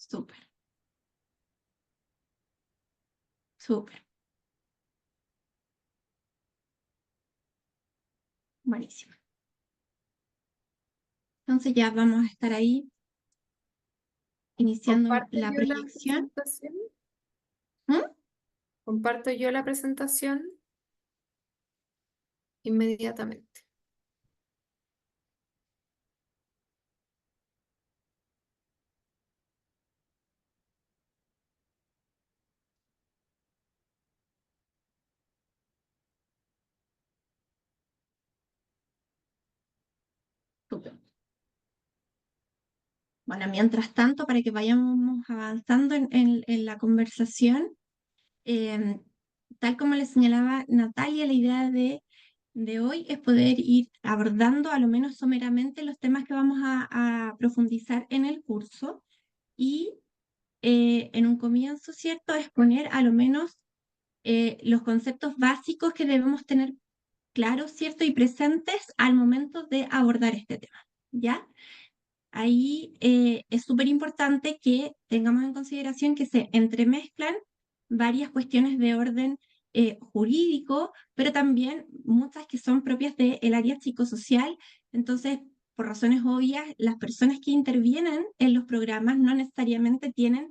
Súper, súper. Buenísimo. Entonces ya vamos a estar ahí iniciando ¿Comparto la yo la proyección. presentación? ¿Mm? ¿Comparto yo la presentación? Inmediatamente. Súper. Bueno, mientras tanto, para que vayamos avanzando en la conversación, eh, tal como le señalaba Natalia, la idea de hoy es poder ir abordando a lo menos someramente los temas que vamos a profundizar en el curso y en un comienzo, ¿cierto?, exponer a lo menos los conceptos básicos que debemos tener claros, ¿cierto?, y presentes al momento de abordar este tema, ¿ya? Ahí es súper importante que tengamos en consideración que se entremezclan varias cuestiones de orden jurídico, pero también muchas que son propias del área psicosocial. Entonces, por razones obvias, las personas que intervienen en los programas no necesariamente tienen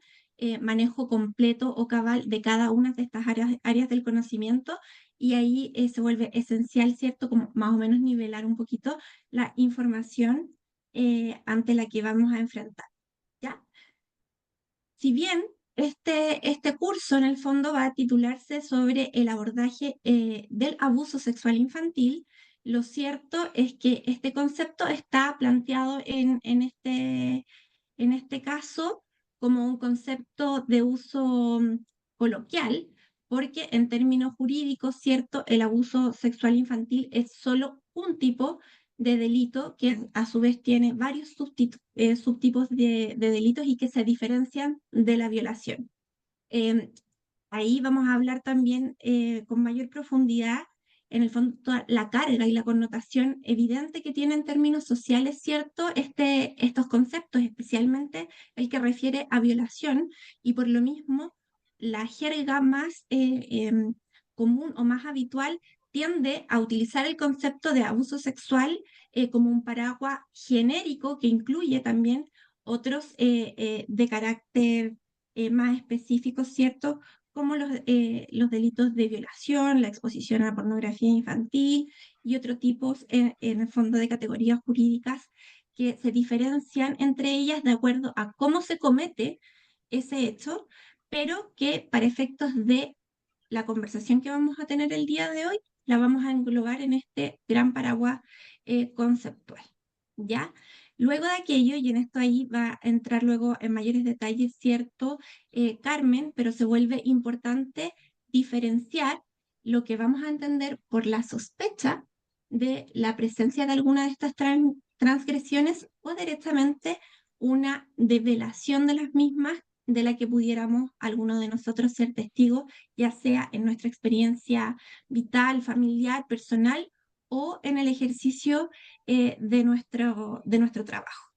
manejo completo o cabal de cada una de estas áreas del conocimiento, y ahí se vuelve esencial, ¿cierto?, como más o menos nivelar un poquito la información ante la que vamos a enfrentar, ¿ya? Si bien este curso en el fondo va a titularse sobre el abordaje del abuso sexual infantil, lo cierto es que este concepto está planteado en este caso como un concepto de uso coloquial, porque en términos jurídicos, cierto, el abuso sexual infantil es solo un tipo de delito que a su vez tiene varios subtipos de delitos y que se diferencian de la violación. Em, Ahí vamos a hablar también con mayor profundidad, en el fondo, toda la carga y la connotación evidente que tiene en términos sociales, ¿cierto? Estos conceptos, especialmente el que refiere a violación, y por lo mismo la jerga más común o más habitual tiende a utilizar el concepto de abuso sexual como un paraguas genérico que incluye también otros de carácter más específico, ¿cierto? Como los delitos de violación, la exposición a pornografía infantil y otros tipos, en el fondo, de categorías jurídicas que se diferencian entre ellas de acuerdo a cómo se comete ese hecho, pero que para efectos de la conversación que vamos a tener el día de hoy, la vamos a englobar en este gran paraguas conceptual, ¿ya? Luego de aquello, y en esto ahí va a entrar luego en mayores detalles, ¿cierto? Carmen, pero se vuelve importante diferenciar lo que vamos a entender por la sospecha de la presencia de alguna de estas transgresiones o directamente una develación de las mismas de la que pudiéramos alguno de nosotros ser testigos, ya sea en nuestra experiencia vital, familiar, personal o en el ejercicio de nuestro trabajo.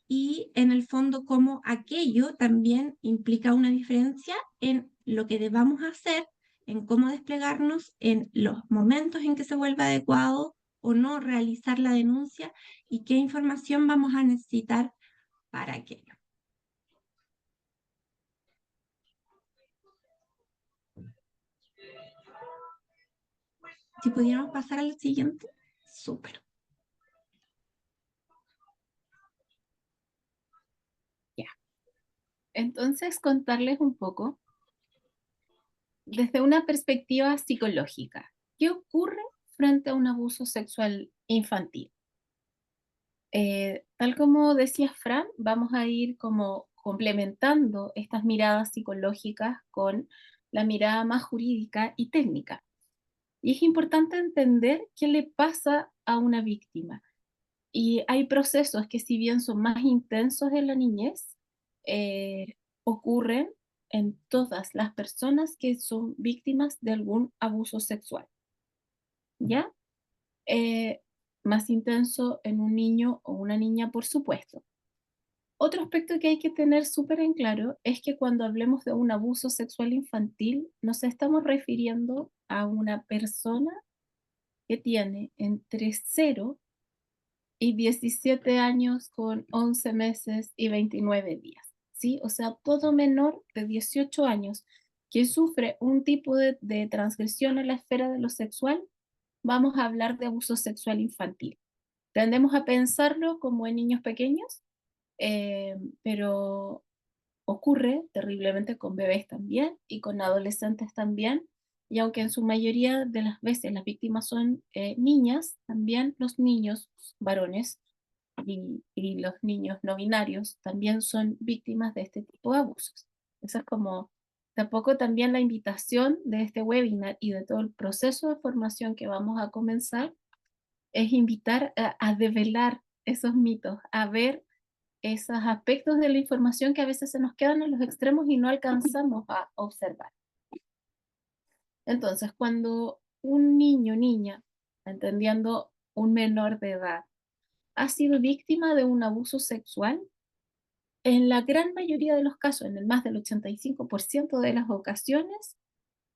Y en el fondo, como aquello también implica una diferencia en lo que debamos hacer, en cómo desplegarnos, en los momentos en que se vuelva adecuado o no realizar la denuncia y qué información vamos a necesitar para aquello. Si pudiéramos pasar al siguiente, súper. Ya. Entonces, contarles un poco desde una perspectiva psicológica. ¿Qué ocurre frente a un abuso sexual infantil? Tal como decía Fran, vamos a ir como complementando estas miradas psicológicas con la mirada más jurídica y técnica. Y es importante entender qué le pasa a una víctima. Y hay procesos que, si bien son más intensos en la niñez, ocurren en todas las personas que son víctimas de algún abuso sexual, ¿ya? Eh, Más intenso en un niño o una niña, por supuesto. Otro aspecto que hay que tener súper en claro es que cuando hablemos de un abuso sexual infantil, nos estamos refiriendo a una persona que tiene entre 0 y 17 años con 11 meses y 29 días, ¿sí? O sea, todo menor de 18 años que sufre un tipo de transgresión en la esfera de lo sexual, vamos a hablar de abuso sexual infantil. Tendemos a pensarlo como en niños pequeños, pero ocurre terriblemente con bebés también y con adolescentes también. Y aunque en su mayoría de las veces las víctimas son niñas, también los niños varones y los niños no binarios también son víctimas de este tipo de abusos. Esa es como tampoco también la invitación de este webinar y de todo el proceso de formación que vamos a comenzar es invitar a develar esos mitos, a ver esos aspectos de la información que a veces se nos quedan en los extremos y no alcanzamos a observar. Entonces, cuando un niño, niña, entendiendo un menor de edad, ha sido víctima de un abuso sexual, en la gran mayoría de los casos, en el más del 85% de las ocasiones,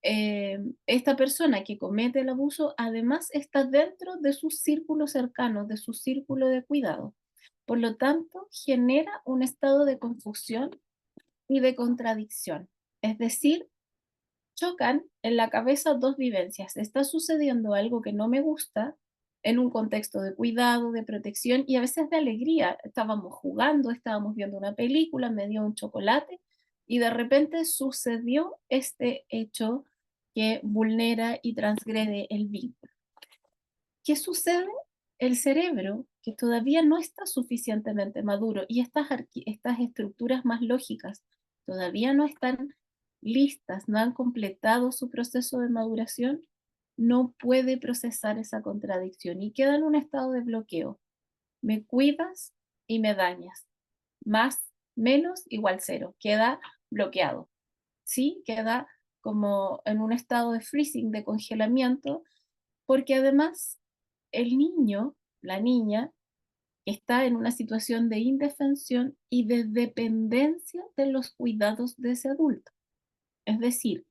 esta persona que comete el abuso además está dentro de su círculo cercano, de su círculo de cuidado. Por lo tanto, genera un estado de confusión y de contradicción. Es decir, chocan en la cabeza dos vivencias. Está sucediendo algo que no me gusta en un contexto de cuidado, de protección y a veces de alegría. Estábamos jugando, estábamos viendo una película, me dio un chocolate y de repente sucedió este hecho que vulnera y transgrede el vínculo. ¿Qué sucede? El cerebro, que todavía no está suficientemente maduro y estas estructuras más lógicas todavía no están listas, no han completado su proceso de maduración, no puede procesar esa contradicción y queda en un estado de bloqueo. Me cuidas y me dañas. Más, menos, igual cero. Queda bloqueado. ¿Sí? Queda como en un estado de freezing, de congelamiento, porque además el niño, la niña, está en una situación de indefensión y de dependencia de los cuidados de ese adulto. Es decir,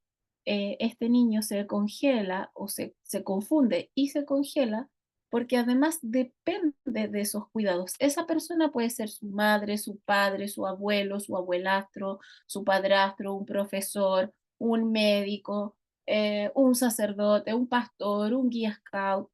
este niño se congela o se confunde y se congela porque además depende de esos cuidados. Esa persona puede ser su madre, su padre, su abuelo, su abuelastro, su padrastro, un profesor, un médico, un sacerdote, un pastor, un guía scout,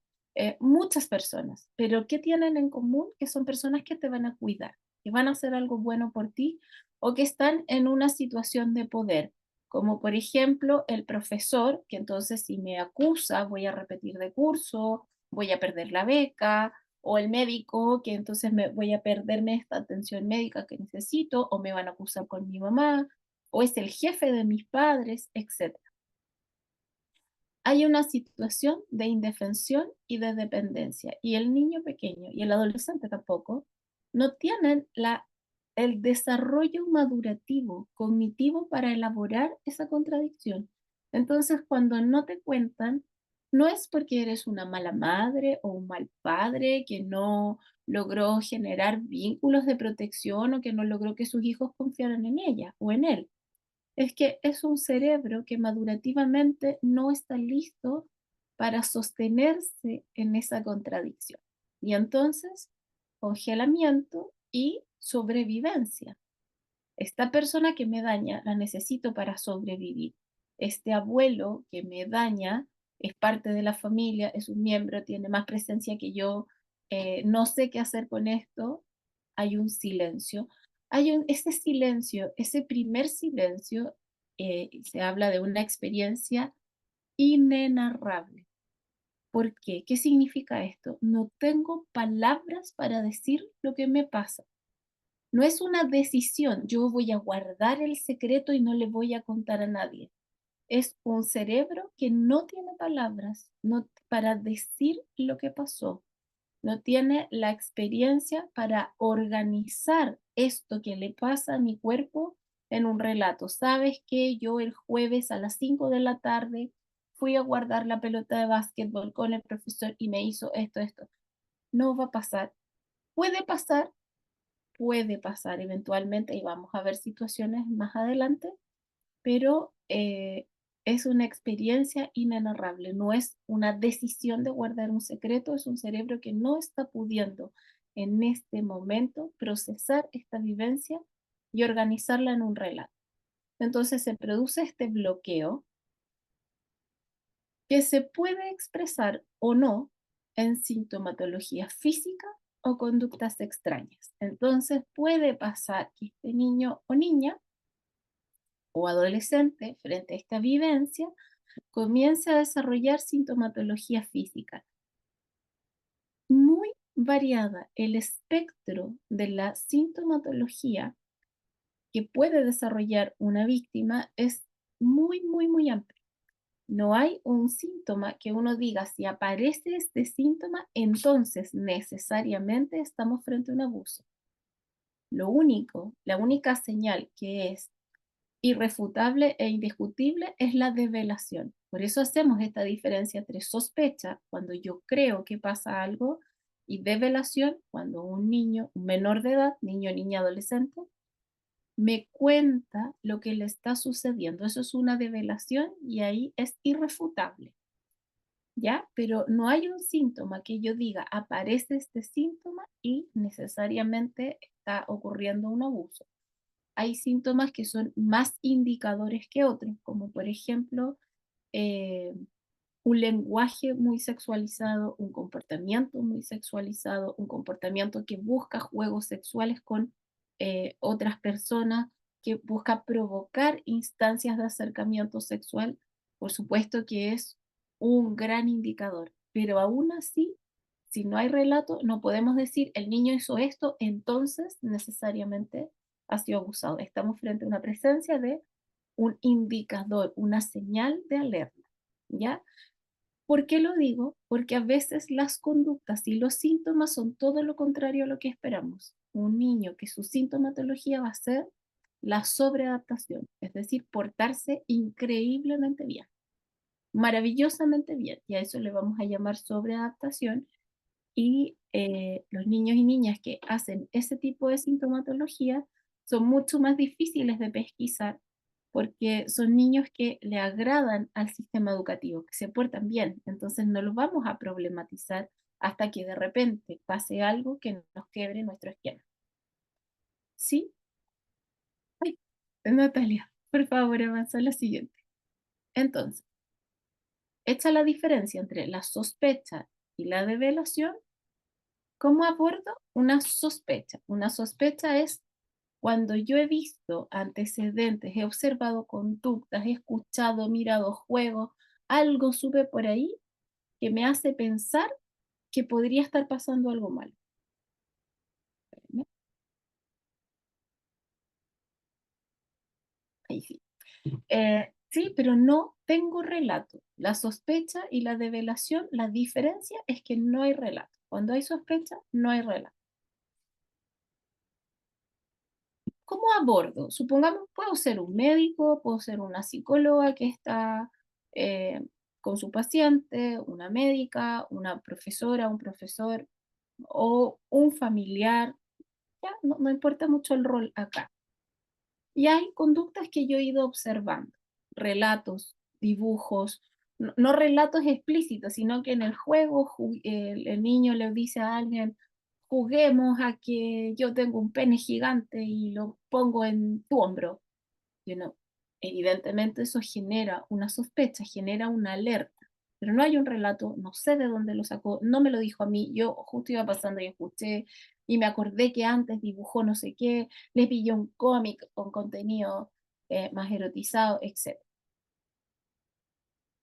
muchas personas. Pero ¿qué tienen en común? Que son personas que te van a cuidar, que van a hacer algo bueno por ti o que están en una situación de poder como por ejemplo el profesor, que entonces si me acusa voy a repetir de curso, voy a perder la beca, o el médico, que entonces me voy a perderme esta atención médica que necesito, o me van a acusar con mi mamá, o es el jefe de mis padres, etc. Hay una situación de indefensión y de dependencia, y el niño pequeño y el adolescente tampoco no tienen el desarrollo madurativo, cognitivo para elaborar esa contradicción. Entonces, cuando no te cuentan, no es porque eres una mala madre o un mal padre que no logró generar vínculos de protección o que no logró que sus hijos confiaran en ella o en él, es que es un cerebro que madurativamente no está listo para sostenerse en esa contradicción. Y entonces, congelamiento y sobrevivencia. Esta persona que me daña la necesito para sobrevivir. Este abuelo que me daña es parte de la familia, es un miembro, tiene más presencia que yo, no sé qué hacer con esto. Hay un silencio. Ese silencio, ese primer silencio, se habla de una experiencia inenarrable. ¿Por qué? ¿Qué significa esto? No tengo palabras para decir lo que me pasa. No es una decisión, yo voy a guardar el secreto y no le voy a contar a nadie. Es un cerebro que no tiene palabras para decir lo que pasó. No tiene la experiencia para organizar esto que le pasa a mi cuerpo en un relato. Sabes que yo el jueves a las 5 de la tarde fui a guardar la pelota de básquetbol con el profesor y me hizo esto, esto. No va a pasar. Puede pasar, puede pasar eventualmente, y vamos a ver situaciones más adelante, pero es una experiencia inenarrable, no es una decisión de guardar un secreto, es un cerebro que no está pudiendo en este momento procesar esta vivencia y organizarla en un relato. Entonces se produce este bloqueo que se puede expresar o no en sintomatología física o conductas extrañas. Entonces puede pasar que este niño o niña o adolescente, frente a esta vivencia, comience a desarrollar sintomatología física. Muy variada, el espectro de la sintomatología que puede desarrollar una víctima es muy, muy, muy amplio. No hay un síntoma que uno diga, si aparece este síntoma, entonces necesariamente estamos frente a un abuso. Lo único, la única señal que es irrefutable e indiscutible es la develación. Por eso hacemos esta diferencia entre sospecha, cuando yo creo que pasa algo, y develación, cuando un niño, un menor de edad, niño, niña, adolescente, me cuenta lo que le está sucediendo. Eso es una develación y ahí es irrefutable, ¿ya? Pero no hay un síntoma que yo diga, aparece este síntoma y necesariamente está ocurriendo un abuso. Hay síntomas que son más indicadores que otros, como por ejemplo eh, un lenguaje muy sexualizado, un comportamiento muy sexualizado, un comportamiento que busca juegos sexuales con otras personas, que busca provocar instancias de acercamiento sexual. Por supuesto que es un gran indicador, pero aún así, si no hay relato, no podemos decir el niño hizo esto, entonces necesariamente ha sido abusado. Estamos frente a una presencia de un indicador, una señal de alerta, ¿ya? ¿Por qué lo digo? Porque a veces las conductas y los síntomas son todo lo contrario a lo que esperamos. Un niño que su sintomatología va a ser la sobreadaptación, es decir, portarse increíblemente bien, maravillosamente bien, y a eso le vamos a llamar sobreadaptación. Y los niños y niñas que hacen ese tipo de sintomatología son mucho más difíciles de pesquisar porque son niños que le agradan al sistema educativo, que se portan bien. Entonces no los vamos a problematizar hasta que de repente pase algo que nos quiebre nuestro esquema. ¿Sí? Ay, Natalia, por favor, avanza a la siguiente. Entonces, hecha la diferencia entre la sospecha y la develación, ¿cómo abordo una sospecha? Una sospecha es cuando yo he visto antecedentes, he observado conductas, he escuchado, mirado juegos, algo sube por ahí que me hace pensar que podría estar pasando algo malo. Ahí sí. Sí, pero no tengo relato. La sospecha y la develación, la diferencia es que no hay relato. Cuando hay sospecha, no hay relato. ¿Cómo abordo? Supongamos, puedo ser un médico, puedo ser una psicóloga que está eh, con su paciente, una médica, una profesora, un profesor o un familiar, ya no importa mucho el rol acá. Y hay conductas que yo he ido observando, relatos, dibujos, no relatos explícitos, sino que en el juego el niño le dice a alguien, juguemos a que yo tengo un pene gigante y lo pongo en tu hombro. You know, evidentemente eso genera una sospecha, genera una alerta, pero no hay un relato, no sé de dónde lo sacó, no me lo dijo a mí, yo justo iba pasando y escuché y me acordé que antes dibujó no sé qué, le pilló un cómic con contenido más erotizado, etc.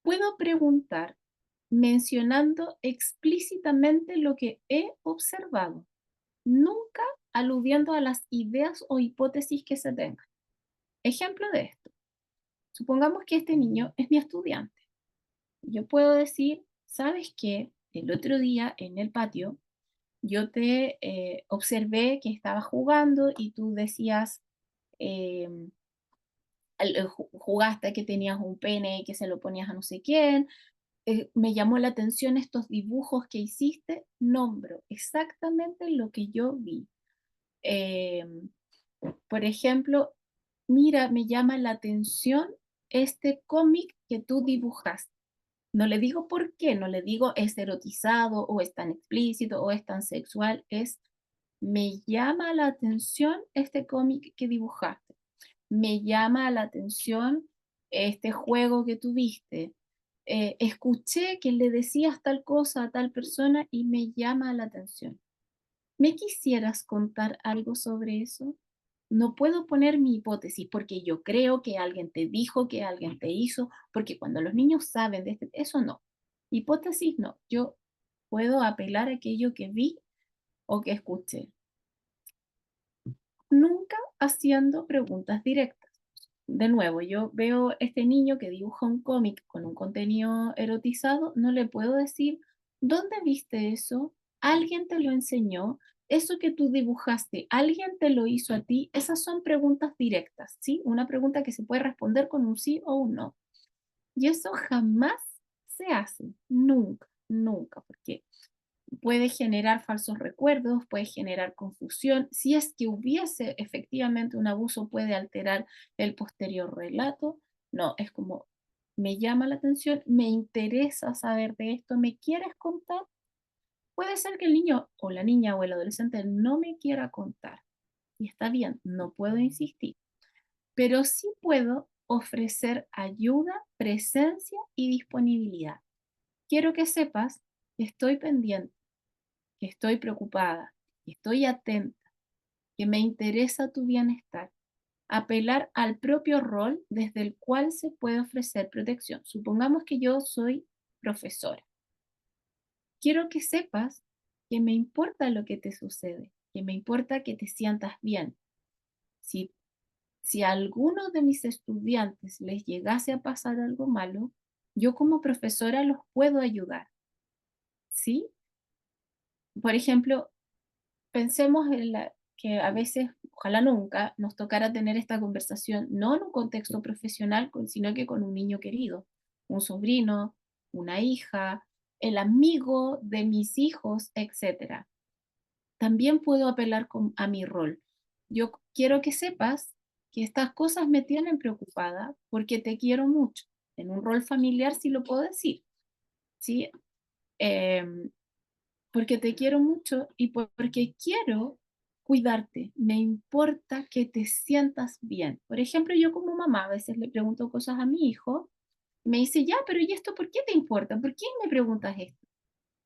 Puedo preguntar mencionando explícitamente lo que he observado, nunca aludiendo a las ideas o hipótesis que se tengan. Ejemplo de esto. Supongamos que este niño es mi estudiante. Yo puedo decir, ¿sabes qué? El otro día en el patio yo te observé que estabas jugando y tú decías, eh, jugaste que tenías un pene y que se lo ponías a no sé quién. Me llamó la atención estos dibujos que hiciste. Nombro exactamente lo que yo vi. Eh, por ejemplo, mira, me llama la atención este cómic que tú dibujaste. No le digo por qué, no le digo es erotizado o es tan explícito o es tan sexual, es me llama la atención este cómic que dibujaste, me llama la atención este juego que tuviste. Escuché que le decías tal cosa a tal persona y me llama la atención. ¿Me quisieras contar algo sobre eso? No puedo poner mi hipótesis porque yo creo que alguien te dijo, que alguien te hizo, porque cuando los niños saben de eso no. Hipótesis no. Yo puedo apelar a aquello que vi o que escuché. Nunca haciendo preguntas directas. De nuevo, yo veo este niño que dibuja un cómic con un contenido erotizado, no le puedo decir, ¿dónde viste eso? ¿Alguien te lo enseñó? ¿Eso que tú dibujaste, alguien te lo hizo a ti? Esas son preguntas directas, ¿sí? Una pregunta que se puede responder con un sí o un no. Y eso jamás se hace, nunca, nunca, porque puede generar falsos recuerdos, puede generar confusión. Si es que hubiese efectivamente un abuso, puede alterar el posterior relato. No, es como, me llama la atención, me interesa saber de esto, ¿me quieres contar? Puede ser que el niño o la niña o el adolescente no me quiera contar. Y está bien, no puedo insistir, pero sí puedo ofrecer ayuda, presencia y disponibilidad. Quiero que sepas que estoy pendiente, que estoy preocupada, que estoy atenta, que me interesa tu bienestar. Apelar al propio rol desde el cual se puede ofrecer protección. Supongamos que yo soy profesora. Quiero que sepas que me importa lo que te sucede, que me importa que te sientas bien. Si, si a alguno de mis estudiantes les llegase a pasar algo malo, yo como profesora los puedo ayudar, ¿sí? Por ejemplo, pensemos en que a veces, ojalá nunca, nos tocara tener esta conversación, no en un contexto profesional, sino que con un niño querido, un sobrino, una hija, el amigo de mis hijos, etcétera. También puedo apelar a mi rol. Yo quiero que sepas que estas cosas me tienen preocupada porque te quiero mucho. En un rol familiar sí lo puedo decir, ¿sí? Em, porque te quiero mucho y porque quiero cuidarte. Me importa que te sientas bien. Por ejemplo, yo como mamá a veces le pregunto cosas a mi hijo, me dice, ya, pero ¿y esto por qué te importa? ¿Por qué me preguntas esto?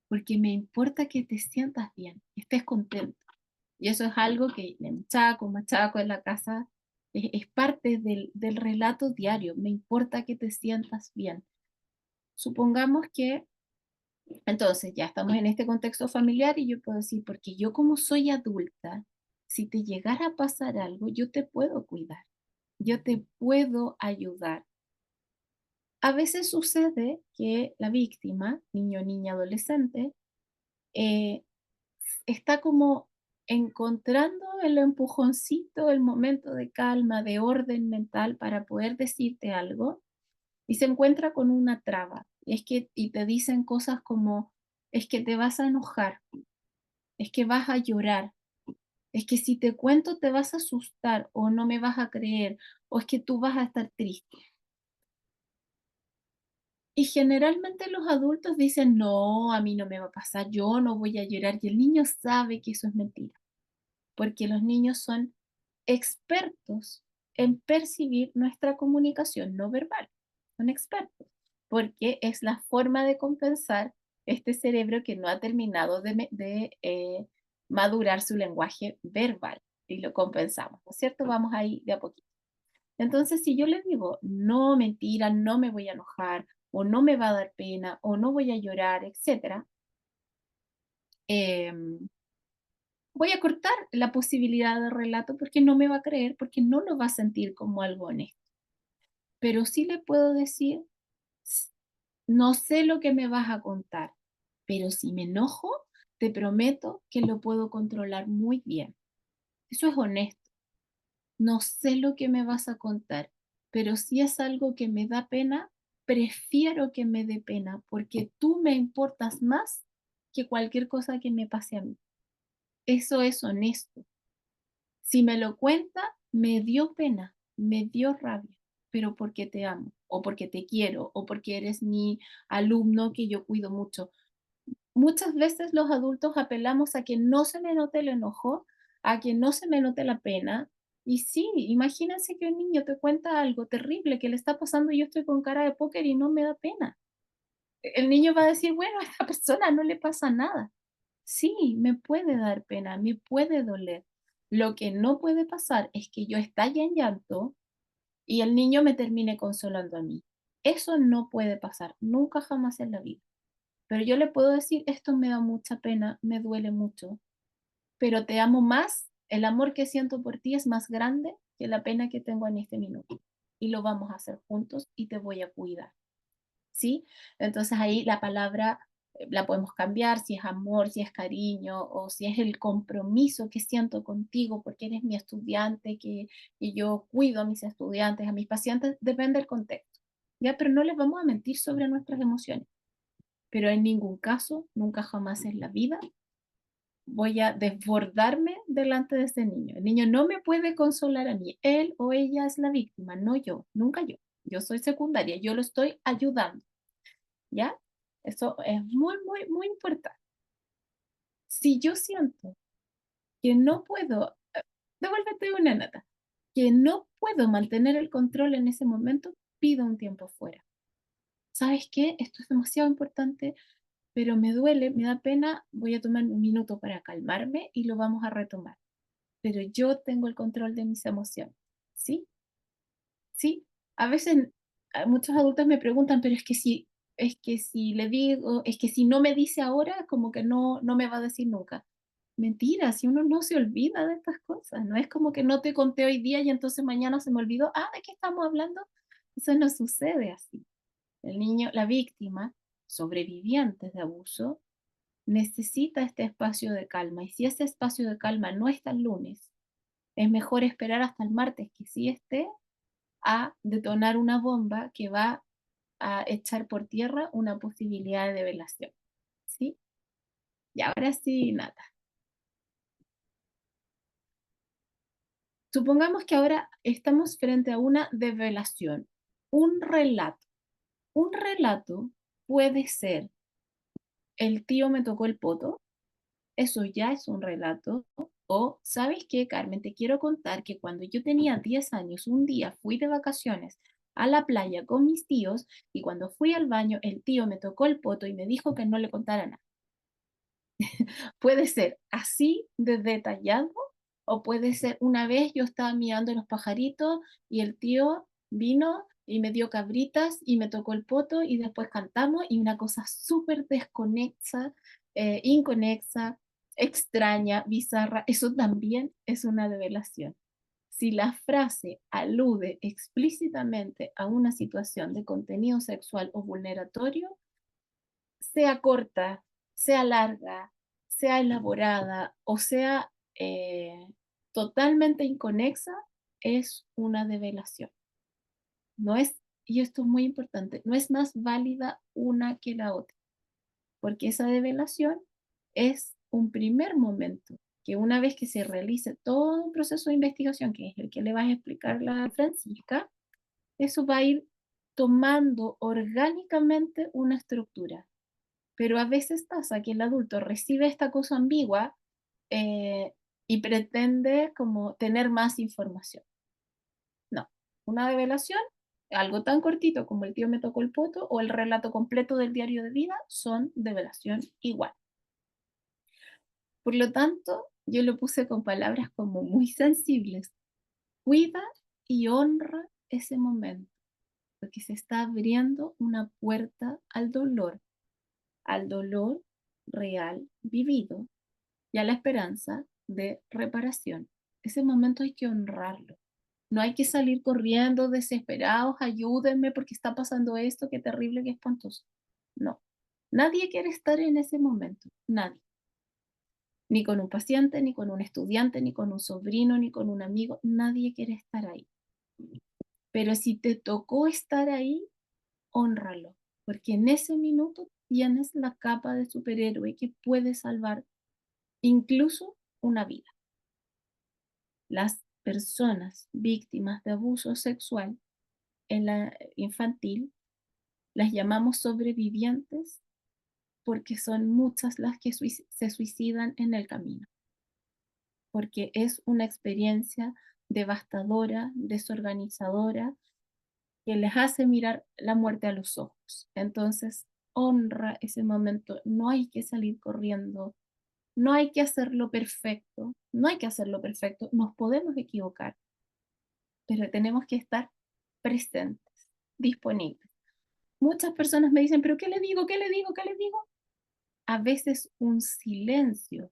Porque me importa que te sientas bien, que estés contento. Y eso es algo que le machaco en la casa, es parte del relato diario. Me importa que te sientas bien. Supongamos que entonces, ya estamos en este contexto familiar y yo puedo decir, porque yo como soy adulta, si te llegara a pasar algo, yo te puedo cuidar, yo te puedo ayudar. A veces sucede que la víctima, niño, niña, adolescente, eh, está como encontrando el empujoncito, el momento de calma, de orden mental para poder decirte algo y se encuentra con una traba. Y te dicen cosas como, es que te vas a enojar, es que vas a llorar, es que si te cuento te vas a asustar o no me vas a creer, o es que tú vas a estar triste. Y generalmente los adultos dicen, no, a mí no me va a pasar, yo no voy a llorar. Y el niño sabe que eso es mentira, porque los niños son expertos en percibir nuestra comunicación no verbal. Son expertos, porque es la forma de compensar este cerebro que no ha terminado de madurar su lenguaje verbal y lo compensamos, ¿no es cierto? Vamos ahí de a poquito. Entonces, si yo les digo, no, mentira, no me voy a enojar, o no me va a dar pena, o no voy a llorar, etcétera, em, voy a cortar la posibilidad de relato porque no me va a creer, porque no lo va a sentir como algo honesto. Pero sí le puedo decir, "S- no sé lo que me vas a contar, pero si me enojo, te prometo que lo puedo controlar muy bien". Eso es honesto. No sé lo que me vas a contar, pero si es algo que me da pena, prefiero que me dé pena porque tú me importas más que cualquier cosa que me pase a mí. Eso es honesto. Si me lo cuenta, me dio pena, me dio rabia, pero porque te amo, o porque te quiero, o porque eres mi alumno que yo cuido mucho. Muchas veces los adultos apelamos a que no se me note el enojo, a que no se me note la pena. Y sí, imagínense que un niño te cuenta algo terrible que le está pasando y yo estoy con cara de póker y no me da pena. El niño va a decir, bueno, a esta persona no le pasa nada. Sí, me puede dar pena, me puede doler. Lo que no puede pasar es que yo estalle en llanto y el niño me termine consolando a mí. Eso no puede pasar, nunca jamás en la vida. Pero yo le puedo decir, esto me da mucha pena, me duele mucho, pero te amo más, el amor que siento por ti es más grande que la pena que tengo en este minuto. Y lo vamos a hacer juntos y te voy a cuidar. ¿Sí? Entonces ahí la palabra la podemos cambiar, si es amor, si es cariño o si es el compromiso que siento contigo porque eres mi estudiante, que yo cuido a mis estudiantes, a mis pacientes, depende del contexto. ¿Ya? Pero no les vamos a mentir sobre nuestras emociones. Pero en ningún caso, nunca jamás en la vida voy a desbordarme delante de ese niño. El niño no me puede consolar a mí. Él o ella es la víctima, no yo, nunca yo. Yo soy secundaria, yo lo estoy ayudando. ¿Ya? Eso es muy, muy, muy importante. Si yo siento que no puedo, devuélvete una nota, que no puedo mantener el control en ese momento, pido un tiempo fuera. ¿Sabes qué? Esto es demasiado importante, pero me duele, me da pena, voy a tomar un minuto para calmarme y lo vamos a retomar. Pero yo tengo el control de mis emociones, ¿sí? Sí, a veces muchos adultos me preguntan, pero es que si le digo, es que si no me dice ahora, como que no me va a decir nunca. Mentira, si uno no se olvida de estas cosas, no es como que no te conté hoy día y entonces mañana se me olvidó, ¿de qué estamos hablando? Eso no sucede así. El niño, la víctima, sobreviviente de abuso, necesita este espacio de calma y si ese espacio de calma no está el lunes, es mejor esperar hasta el martes que sí esté a detonar una bomba que va a echar por tierra una posibilidad de develación. ¿Sí? Y ahora sí, Nata. Supongamos que ahora estamos frente a una develación, un relato. Un relato puede ser el tío me tocó el poto, eso ya es un relato. O, ¿sabes qué, Carmen? Te quiero contar que cuando yo tenía 10 años, un día fui de vacaciones a la playa con mis tíos y cuando fui al baño, el tío me tocó el poto y me dijo que no le contara nada. Puede ser así de detallado o puede ser una vez yo estaba mirando los pajaritos y el tío vino y me dio cabritas y me tocó el poto y después cantamos y una cosa súper desconexa, inconexa, extraña, bizarra, eso también es una develación. Si la frase alude explícitamente a una situación de contenido sexual o vulneratorio, sea corta, sea larga, sea elaborada o sea totalmente inconexa, es una develación. No es, y esto es muy importante, no es más válida una que la otra, porque esa develación es un primer momento que una vez que se realice todo un proceso de investigación, que es el que le vas a explicar la Francisca, eso va a ir tomando orgánicamente una estructura. Pero a veces pasa que el adulto recibe esta cosa ambigua eh, y pretende como tener más información. No, una develación, algo tan cortito como el tío me tocó el poto o el relato completo del diario de vida son develación igual. Por lo tanto, yo lo puse con palabras como muy sensibles. Cuida y honra ese momento, porque se está abriendo una puerta al dolor real vivido y a la esperanza de reparación. Ese momento hay que honrarlo. No hay que salir corriendo desesperados, ayúdenme porque está pasando esto, qué terrible, qué espantoso. No, nadie quiere estar en ese momento, nadie. Ni con un paciente, ni con un estudiante, ni con un sobrino, ni con un amigo, nadie quiere estar ahí. Pero si te tocó estar ahí, hónralo, porque en ese minuto tienes la capa de superhéroe que puede salvar incluso una vida. Las personas víctimas de abuso sexual en la infantil las llamamos sobrevivientes porque son muchas las que se suicidan en el camino, porque es una experiencia devastadora, desorganizadora, que les hace mirar la muerte a los ojos. Entonces, honra ese momento, no hay que salir corriendo, no hay que hacerlo perfecto, no hay que hacerlo perfecto, nos podemos equivocar, pero tenemos que estar presentes, disponibles. Muchas personas me dicen, pero ¿qué le digo? ¿Qué le digo? ¿Qué le digo? A veces un silencio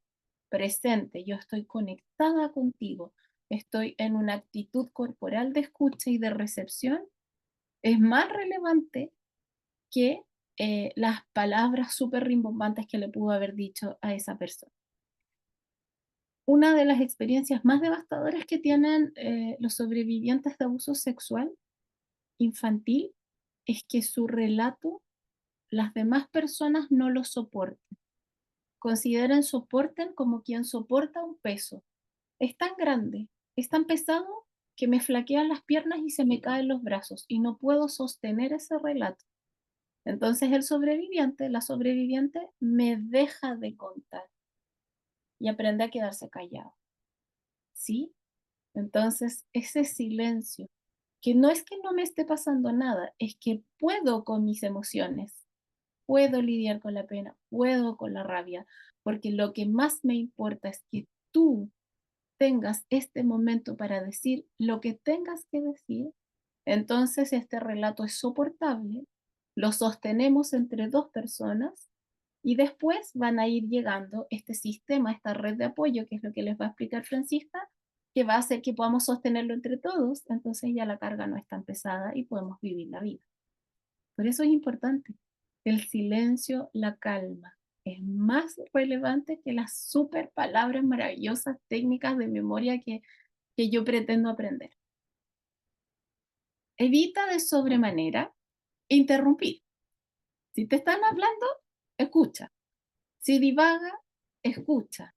presente, yo estoy conectada contigo, estoy en una actitud corporal de escucha y de recepción, es más relevante que las palabras súper rimbombantes que le pudo haber dicho a esa persona. Una de las experiencias más devastadoras que tienen los sobrevivientes de abuso sexual infantil es que su relato las demás personas no lo soportan. Soporten como quien soporta un peso. Es tan grande, es tan pesado que me flaquean las piernas y se me caen los brazos y no puedo sostener ese relato. Entonces el sobreviviente, la sobreviviente me deja de contar y aprende a quedarse callado. ¿Sí? Entonces ese silencio, que no es que no me esté pasando nada, es que puedo con mis emociones, puedo lidiar con la pena, puedo con la rabia, porque lo que más me importa es que tú tengas este momento para decir lo que tengas que decir, entonces este relato es soportable, lo sostenemos entre dos personas y después van a ir llegando este sistema, esta red de apoyo, que es lo que les va a explicar Francisca, que va a hacer que podamos sostenerlo entre todos, entonces ya la carga no es tan pesada y podemos vivir la vida. Por eso es importante. El silencio, la calma, es más relevante que las super palabras maravillosas técnicas de memoria que yo pretendo aprender. Evita de sobremanera interrumpir. Si te están hablando, escucha. Si divaga, escucha.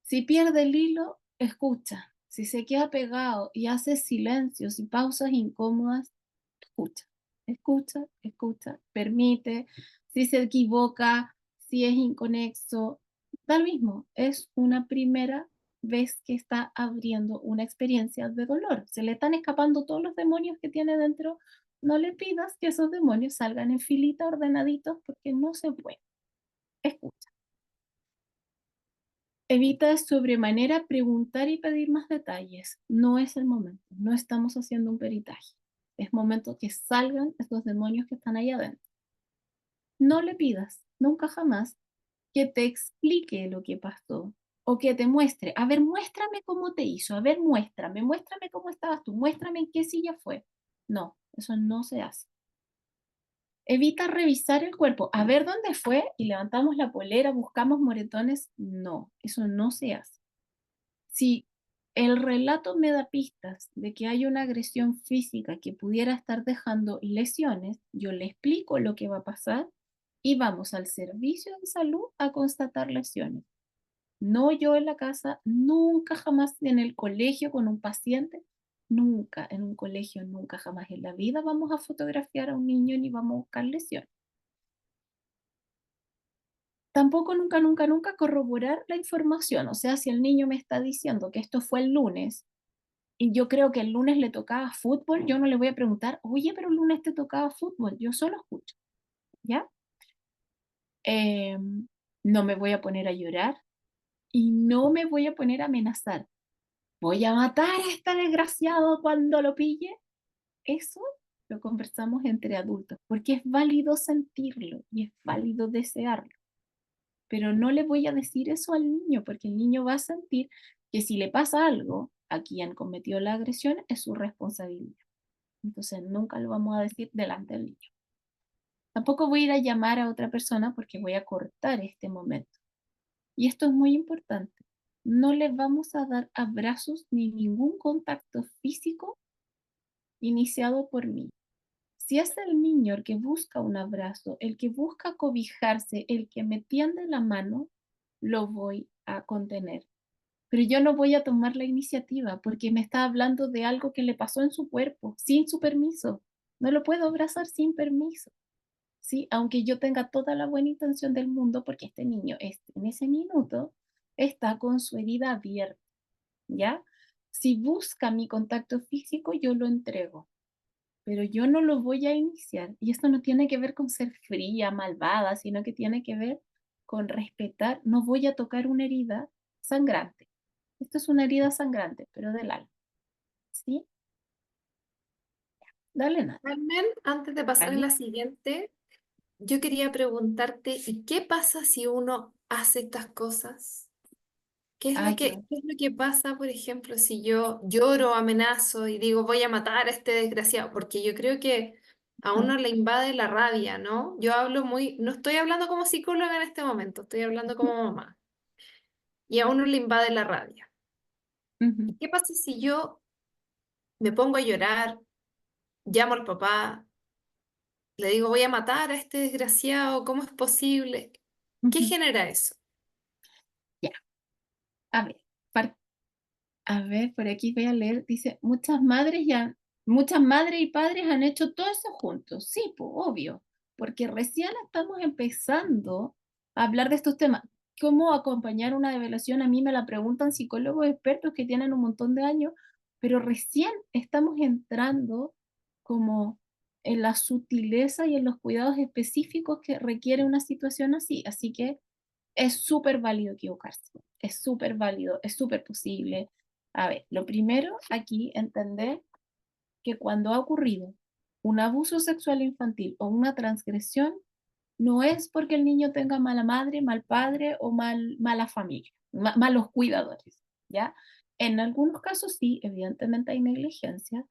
Si pierde el hilo, escucha. Si se queda pegado y hace silencios y pausas incómodas, escucha, escucha, escucha, permite, si se equivoca, si es inconexo, da lo mismo, es una primera vez que está abriendo una experiencia de dolor. Se le están escapando todos los demonios que tiene dentro. No le pidas que esos demonios salgan en filita ordenaditos porque no se puede. Escucha. Evita de sobremanera preguntar y pedir más detalles. No es el momento. No estamos haciendo un peritaje. Es momento que salgan estos demonios que están ahí adentro. No le pidas, nunca jamás, que te explique lo que pasó o que te muestre. A ver, muéstrame cómo te hizo. A ver, muéstrame cómo estabas tú. Muéstrame en qué silla fue. No, eso no se hace. Evita revisar el cuerpo. A ver dónde fue y levantamos la polera, buscamos moretones. No, eso no se hace. Si el relato me da pistas de que hay una agresión física que pudiera estar dejando lesiones, yo le explico lo que va a pasar y vamos al servicio de salud a constatar lesiones. No yo en la casa, nunca jamás en el colegio con un paciente, nunca en un colegio, nunca jamás en la vida vamos a fotografiar a un niño ni vamos a buscar lesiones. Tampoco nunca, nunca, nunca corroborar la información. O sea, si el niño me está diciendo que esto fue el lunes y yo creo que el lunes le tocaba fútbol, yo no le voy a preguntar, oye, pero el lunes te tocaba fútbol, yo solo escucho, ¿ya? Eh, no me voy a poner a llorar y no me voy a poner a amenazar. Voy a matar a este desgraciado cuando lo pille. Eso lo conversamos entre adultos, porque es válido sentirlo y es válido desearlo. Pero no le voy a decir eso al niño, porque el niño va a sentir que si le pasa algo a quien cometió la agresión es su responsabilidad. Entonces nunca lo vamos a decir delante del niño. Tampoco voy a ir a llamar a otra persona porque voy a cortar este momento. Y esto es muy importante. No le vamos a dar abrazos ni ningún contacto físico iniciado por mí. Si es el niño el que busca un abrazo, el que busca cobijarse, el que me tiende la mano, lo voy a contener. pero yo no voy a tomar la iniciativa porque me está hablando de algo que le pasó en su cuerpo, sin su permiso. No lo puedo abrazar sin permiso, ¿sí? Aunque yo tenga toda la buena intención del mundo, porque este niño en ese minuto está con su herida abierta, ¿ya? Si busca mi contacto físico, yo lo entrego, pero yo no lo voy a iniciar. Y esto no tiene que ver con ser fría, malvada, sino que tiene que ver con respetar. No voy a tocar una herida sangrante. Esto es una herida sangrante, pero del alma, ¿sí? Dale nada. Carmen, antes de pasar a ¿Vale? la siguiente, yo quería preguntarte, ¿y qué pasa si uno hace estas cosas? Ay, ¿Qué es lo que pasa, por ejemplo, si yo lloro, amenazo y digo voy a matar a este desgraciado? Porque yo creo que a uno le invade la rabia, ¿no? No estoy hablando como psicóloga en este momento, estoy hablando como mamá. Y a uno le invade la rabia. ¿Y ujú, qué pasa si yo me pongo a llorar, llamo al papá, le digo voy a matar a este desgraciado, ¿cómo es posible? ¿Qué ujú. genera eso? Ya, a ver, par- a ver, por aquí voy a leer, dice, muchas madres y padres han hecho todo eso juntos. Sí, pues, obvio, porque recién estamos empezando a hablar de estos temas. ¿Cómo acompañar una develación? A mí me la preguntan psicólogos expertos que tienen un montón de años, pero recién estamos entrando como en la sutileza y en los cuidados específicos que requiere una situación así. Así que es súper válido equivocarse, es súper válido, es súper posible. A ver, lo primero aquí, entender que cuando ha ocurrido un abuso sexual infantil o una transgresión, no es porque el niño tenga mala madre, mal padre o mala familia, malos cuidadores, ¿ya? En algunos casos sí, evidentemente hay negligencia,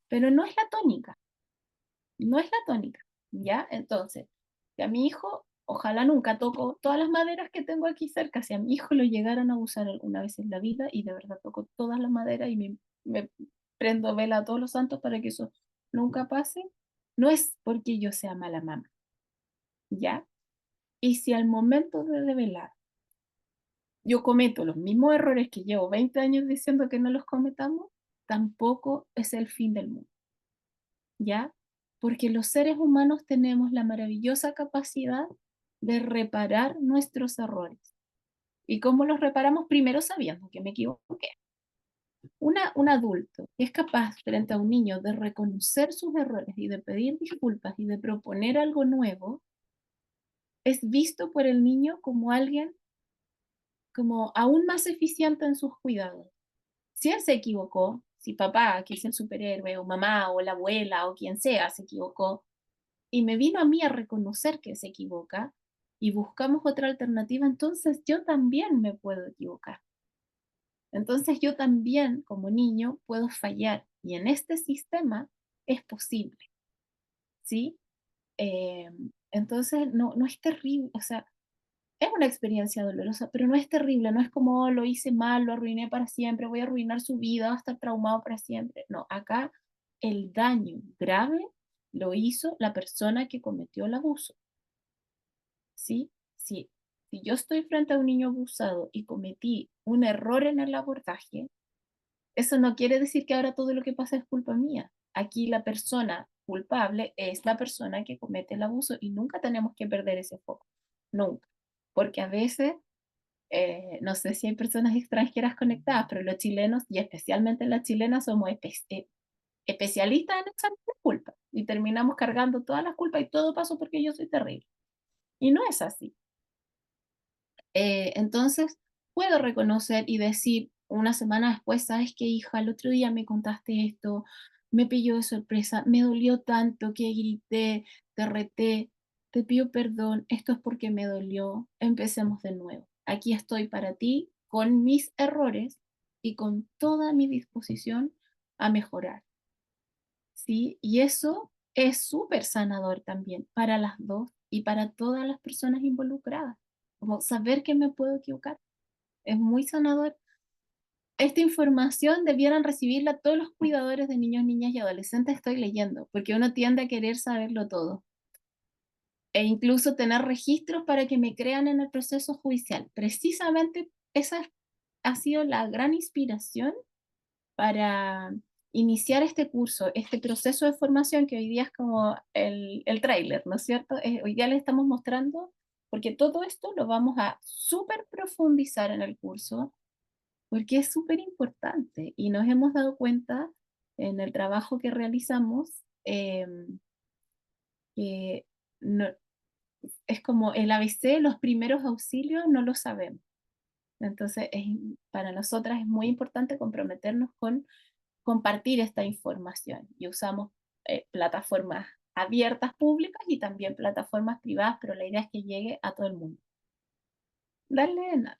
pero no es la tónica, no es la tónica, ¿ya? Entonces, si a mi hijo, ojalá nunca toco todas las maderas que tengo aquí cerca, si a mi hijo lo llegaran a abusar alguna vez en la vida, y de verdad toco todas las maderas y me prendo vela a todos los santos para que eso nunca pase, no es porque yo sea mala mamá, ¿ya? Y si al momento de develar yo cometo los mismos errores que llevo 20 años diciendo que no los cometamos, tampoco es el fin del mundo. ¿Ya? Porque los seres humanos tenemos la maravillosa capacidad de reparar nuestros errores. ¿Y cómo los reparamos? Primero sabiendo que me equivoqué. Un adulto que es capaz frente a un niño de reconocer sus errores y de pedir disculpas y de proponer algo nuevo, es visto por el niño como alguien como aún más eficiente en sus cuidados. Si él se equivocó, si papá, que es el superhéroe, o mamá, o la abuela, o quien sea, se equivocó, y me vino a mí a reconocer que se equivoca y buscamos otra alternativa, entonces yo también me puedo equivocar. Entonces yo también, como niño, puedo fallar y en este sistema es posible, ¿sí? Eh, entonces no es terrible, o sea, es una experiencia dolorosa, pero no es terrible, no es como "Oh, lo hice mal, lo arruiné para siempre, voy a arruinar su vida, va a estar traumado para siempre". No, acá el daño grave lo hizo la persona que cometió el abuso. ¿Sí? Sí. Si yo estoy frente a un niño abusado y cometí un error en el abordaje, eso no quiere decir que ahora todo lo que pasa es culpa mía. Aquí la persona culpable es la persona que comete el abuso y nunca tenemos que perder ese foco. Nunca. Porque a veces, no sé si hay personas extranjeras conectadas, pero los chilenos, y especialmente las chilenas, somos especialistas en echar culpa y terminamos cargando todas las culpas y todo pasó porque yo soy terrible. Y no es así. Entonces, puedo reconocer y decir una semana después, ¿sabes qué, hija? El otro día me contaste esto, me pilló de sorpresa, me dolió tanto que grité, te reté, te pido perdón, esto es porque me dolió, empecemos de nuevo. Aquí estoy para ti con mis errores y con toda mi disposición a mejorar, ¿sí? Y eso es súper sanador también para las dos y para todas las personas involucradas, como saber que me puedo equivocar. Es muy sanador. Esta información debieran recibirla todos los cuidadores de niños, niñas y adolescentes, estoy leyendo, porque uno tiende a querer saberlo todo. E incluso tener registros para que me crean en el proceso judicial. Precisamente esa es ha sido la gran inspiración para iniciar este curso, este proceso de formación que hoy día es como el tráiler, ¿no es cierto? Hoy día les estamos mostrando, porque todo esto lo vamos a súper profundizar en el curso, porque es súper importante y nos hemos dado cuenta en el trabajo que realizamos que no, es como el ABC, los primeros auxilios no lo sabemos. Entonces, para nosotras es muy importante comprometernos con compartir esta información y usamos plataformas abiertas públicas y también plataformas privadas, pero la idea es que llegue a todo el mundo. Darle nada.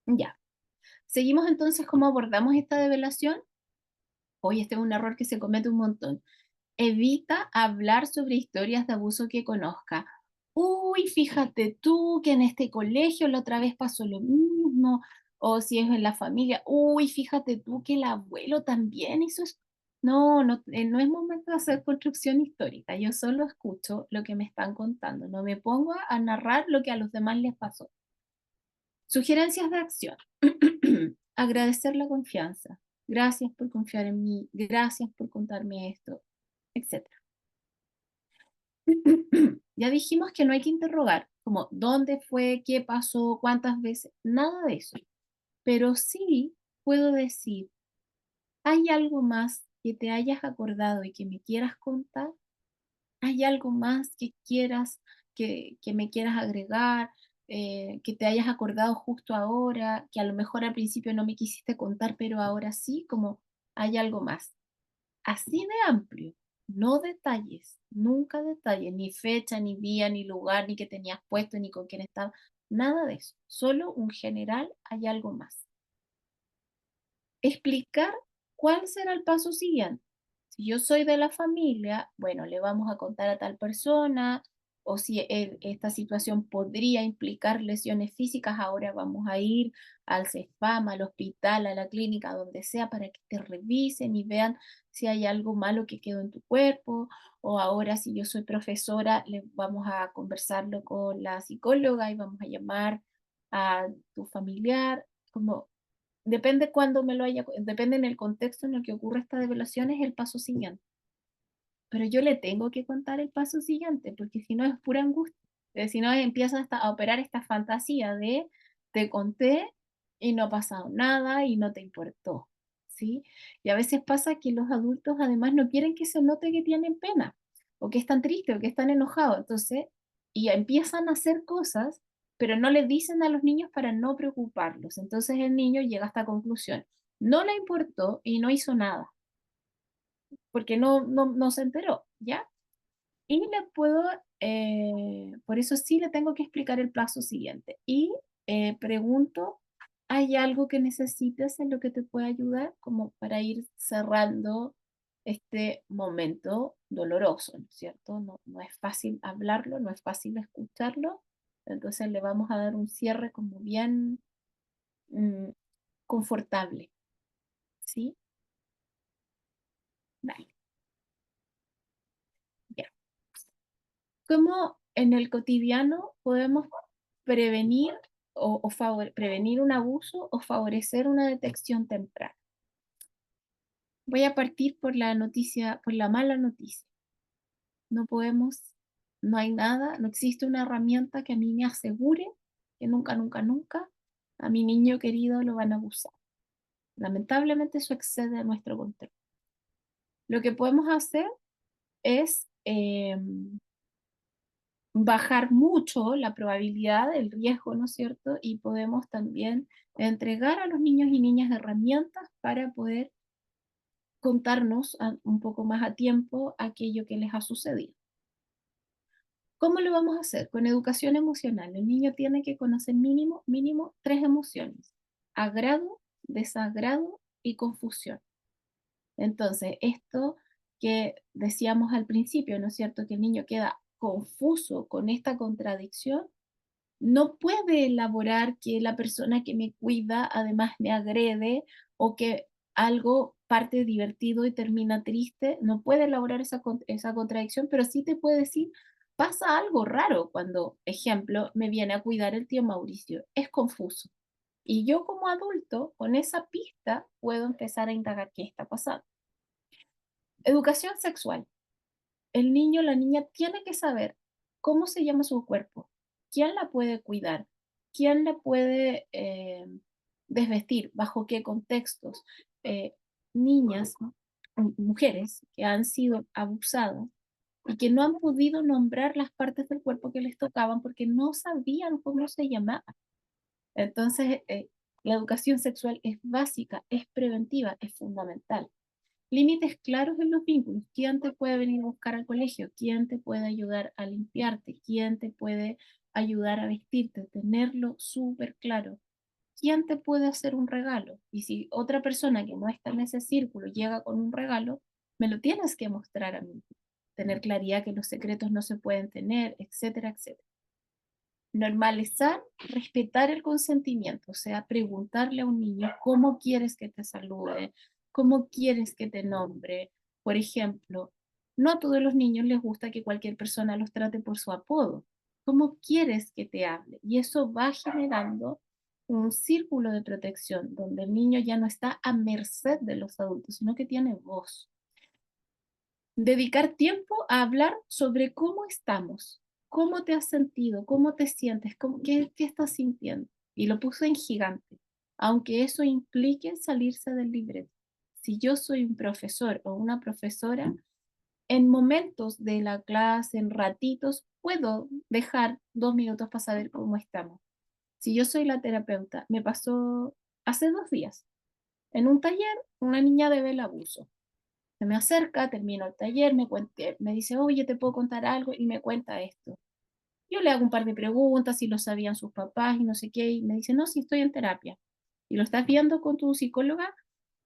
Ya. Seguimos entonces cómo abordamos esta develación. Hoy este es un error que se comete un montón. Evita hablar sobre historias de abuso que conozca. Uy, fíjate tú que en este colegio la otra vez pasó lo mismo, o si es en la familia, uy, fíjate tú que el abuelo también hizo eso. No, no, no es momento de hacer construcción histórica, yo solo escucho lo que me están contando, no me pongo a narrar lo que a los demás les pasó. Sugerencias de acción. Agradecer la confianza. Gracias por confiar en mí, gracias por contarme esto, etcétera. Ya dijimos que no hay que interrogar, como dónde fue, qué pasó, cuántas veces, nada de eso. Pero sí puedo decir, ¿hay algo más que te hayas acordado y que me quieras contar? ¿Hay algo más que quieras, que me quieras agregar, que te hayas acordado justo ahora, que a lo mejor al principio no me quisiste contar, pero ahora sí, como hay algo más? Así de amplio, no detalles, nunca detalles, ni fecha, ni día, ni lugar, ni que tenías puesto, ni con quién estaba, nada de eso, solo un general, hay algo más. Explicar cuál será el paso siguiente. Si yo soy de la familia, bueno, le vamos a contar a tal persona, o si esta situación podría implicar lesiones físicas, ahora vamos a ir al CEFAM, al hospital, a la clínica, donde sea, para que te revisen y vean si hay algo malo que quedó en tu cuerpo, o ahora si yo soy profesora, le vamos a conversarlo con la psicóloga y vamos a llamar a tu familiar, como depende cuándo me lo haya, depende en el contexto en el que ocurre esta develación, es el paso siguiente. Pero yo le tengo que contar el paso siguiente, porque si no es pura angustia. Si no empieza a operar esta fantasía de te conté y no ha pasado nada y no te importó, ¿sí? Y a veces pasa que los adultos además no quieren que se note que tienen pena, o que están tristes, o que están enojados, entonces, y empiezan a hacer cosas, pero no le dicen a los niños para no preocuparlos. Entonces el niño llega a esta conclusión, no le importó y no hizo nada, porque no se enteró, ¿ya? Y le puedo, por eso sí le tengo que explicar el paso siguiente. Y pregunto, ¿hay algo que necesites en lo que te pueda ayudar? Como para ir cerrando este momento doloroso, ¿no es cierto? No es fácil hablarlo, no es fácil escucharlo. Entonces le vamos a dar un cierre como bien mm, confortable, ¿sí? Vale, ya. ¿Cómo en el cotidiano podemos prevenir prevenir un abuso o favorecer una detección temprana? Voy a partir por la noticia, por la mala noticia. No podemos, no hay nada, no existe una herramienta que a mí me asegure que nunca, nunca, nunca a mi niño querido lo van a abusar. Lamentablemente eso excede a nuestro control. Lo que podemos hacer es bajar mucho la probabilidad, el riesgo, ¿no es cierto? Y podemos también entregar a los niños y niñas herramientas para poder contarnos un poco más a tiempo aquello que les ha sucedido. ¿Cómo lo vamos a hacer? Con educación emocional. El niño tiene que conocer mínimo 3 emociones: agrado, desagrado y confusión. Entonces, esto que decíamos al principio, ¿no es cierto? Que el niño queda confuso con esta contradicción, no puede elaborar que la persona que me cuida además me agrede o que algo parte divertido y termina triste, no puede elaborar esa contradicción, pero sí te puede decir, pasa algo raro cuando, ejemplo, me viene a cuidar el tío Mauricio, es confuso. Y yo como adulto, con esa pista, puedo empezar a indagar qué está pasando. Educación sexual. El niño o la niña tiene que saber cómo se llama su cuerpo, quién la puede cuidar, quién la puede desvestir, bajo qué contextos. Eh, Niñas, ¿no? Mujeres que han sido abusadas y que no han podido nombrar las partes del cuerpo que les tocaban porque no sabían cómo se llamaba. Entonces, la educación sexual es básica, es preventiva, es fundamental. Límites claros en los vínculos. ¿Quién te puede venir a buscar al colegio? ¿Quién te puede ayudar a limpiarte? ¿Quién te puede ayudar a vestirte? Tenerlo súper claro. ¿Quién te puede hacer un regalo? Y si otra persona que no está en ese círculo llega con un regalo, me lo tienes que mostrar a mí. Tener claridad que los secretos no se pueden tener, etcétera, etcétera. Normalizar, respetar el consentimiento, o sea, preguntarle a un niño cómo quieres que te salude, cómo quieres que te nombre. Por ejemplo, no a todos los niños les gusta que cualquier persona los trate por su apodo. ¿Cómo quieres que te hable? Y eso va generando un círculo de protección donde el niño ya no está a merced de los adultos, sino que tiene voz. Dedicar tiempo a hablar sobre cómo estamos, cómo te has sentido, cómo te sientes, qué estás sintiendo. Y lo puse en gigante, aunque eso implique salirse del libreto. Si yo soy un profesor o una profesora, en momentos de la clase, en ratitos, puedo dejar 2 minutos para saber cómo estamos. Si yo soy la terapeuta, me pasó hace 2 días. En un taller, una niña debe el abuso. Se me acerca, termino el taller, me dice, oye, ¿te puedo contar algo? Y me cuenta esto. Yo le hago un par de preguntas, si lo sabían sus papás y no sé qué, y me dice, no, sí estoy en terapia. ¿Y lo estás viendo con tu psicóloga?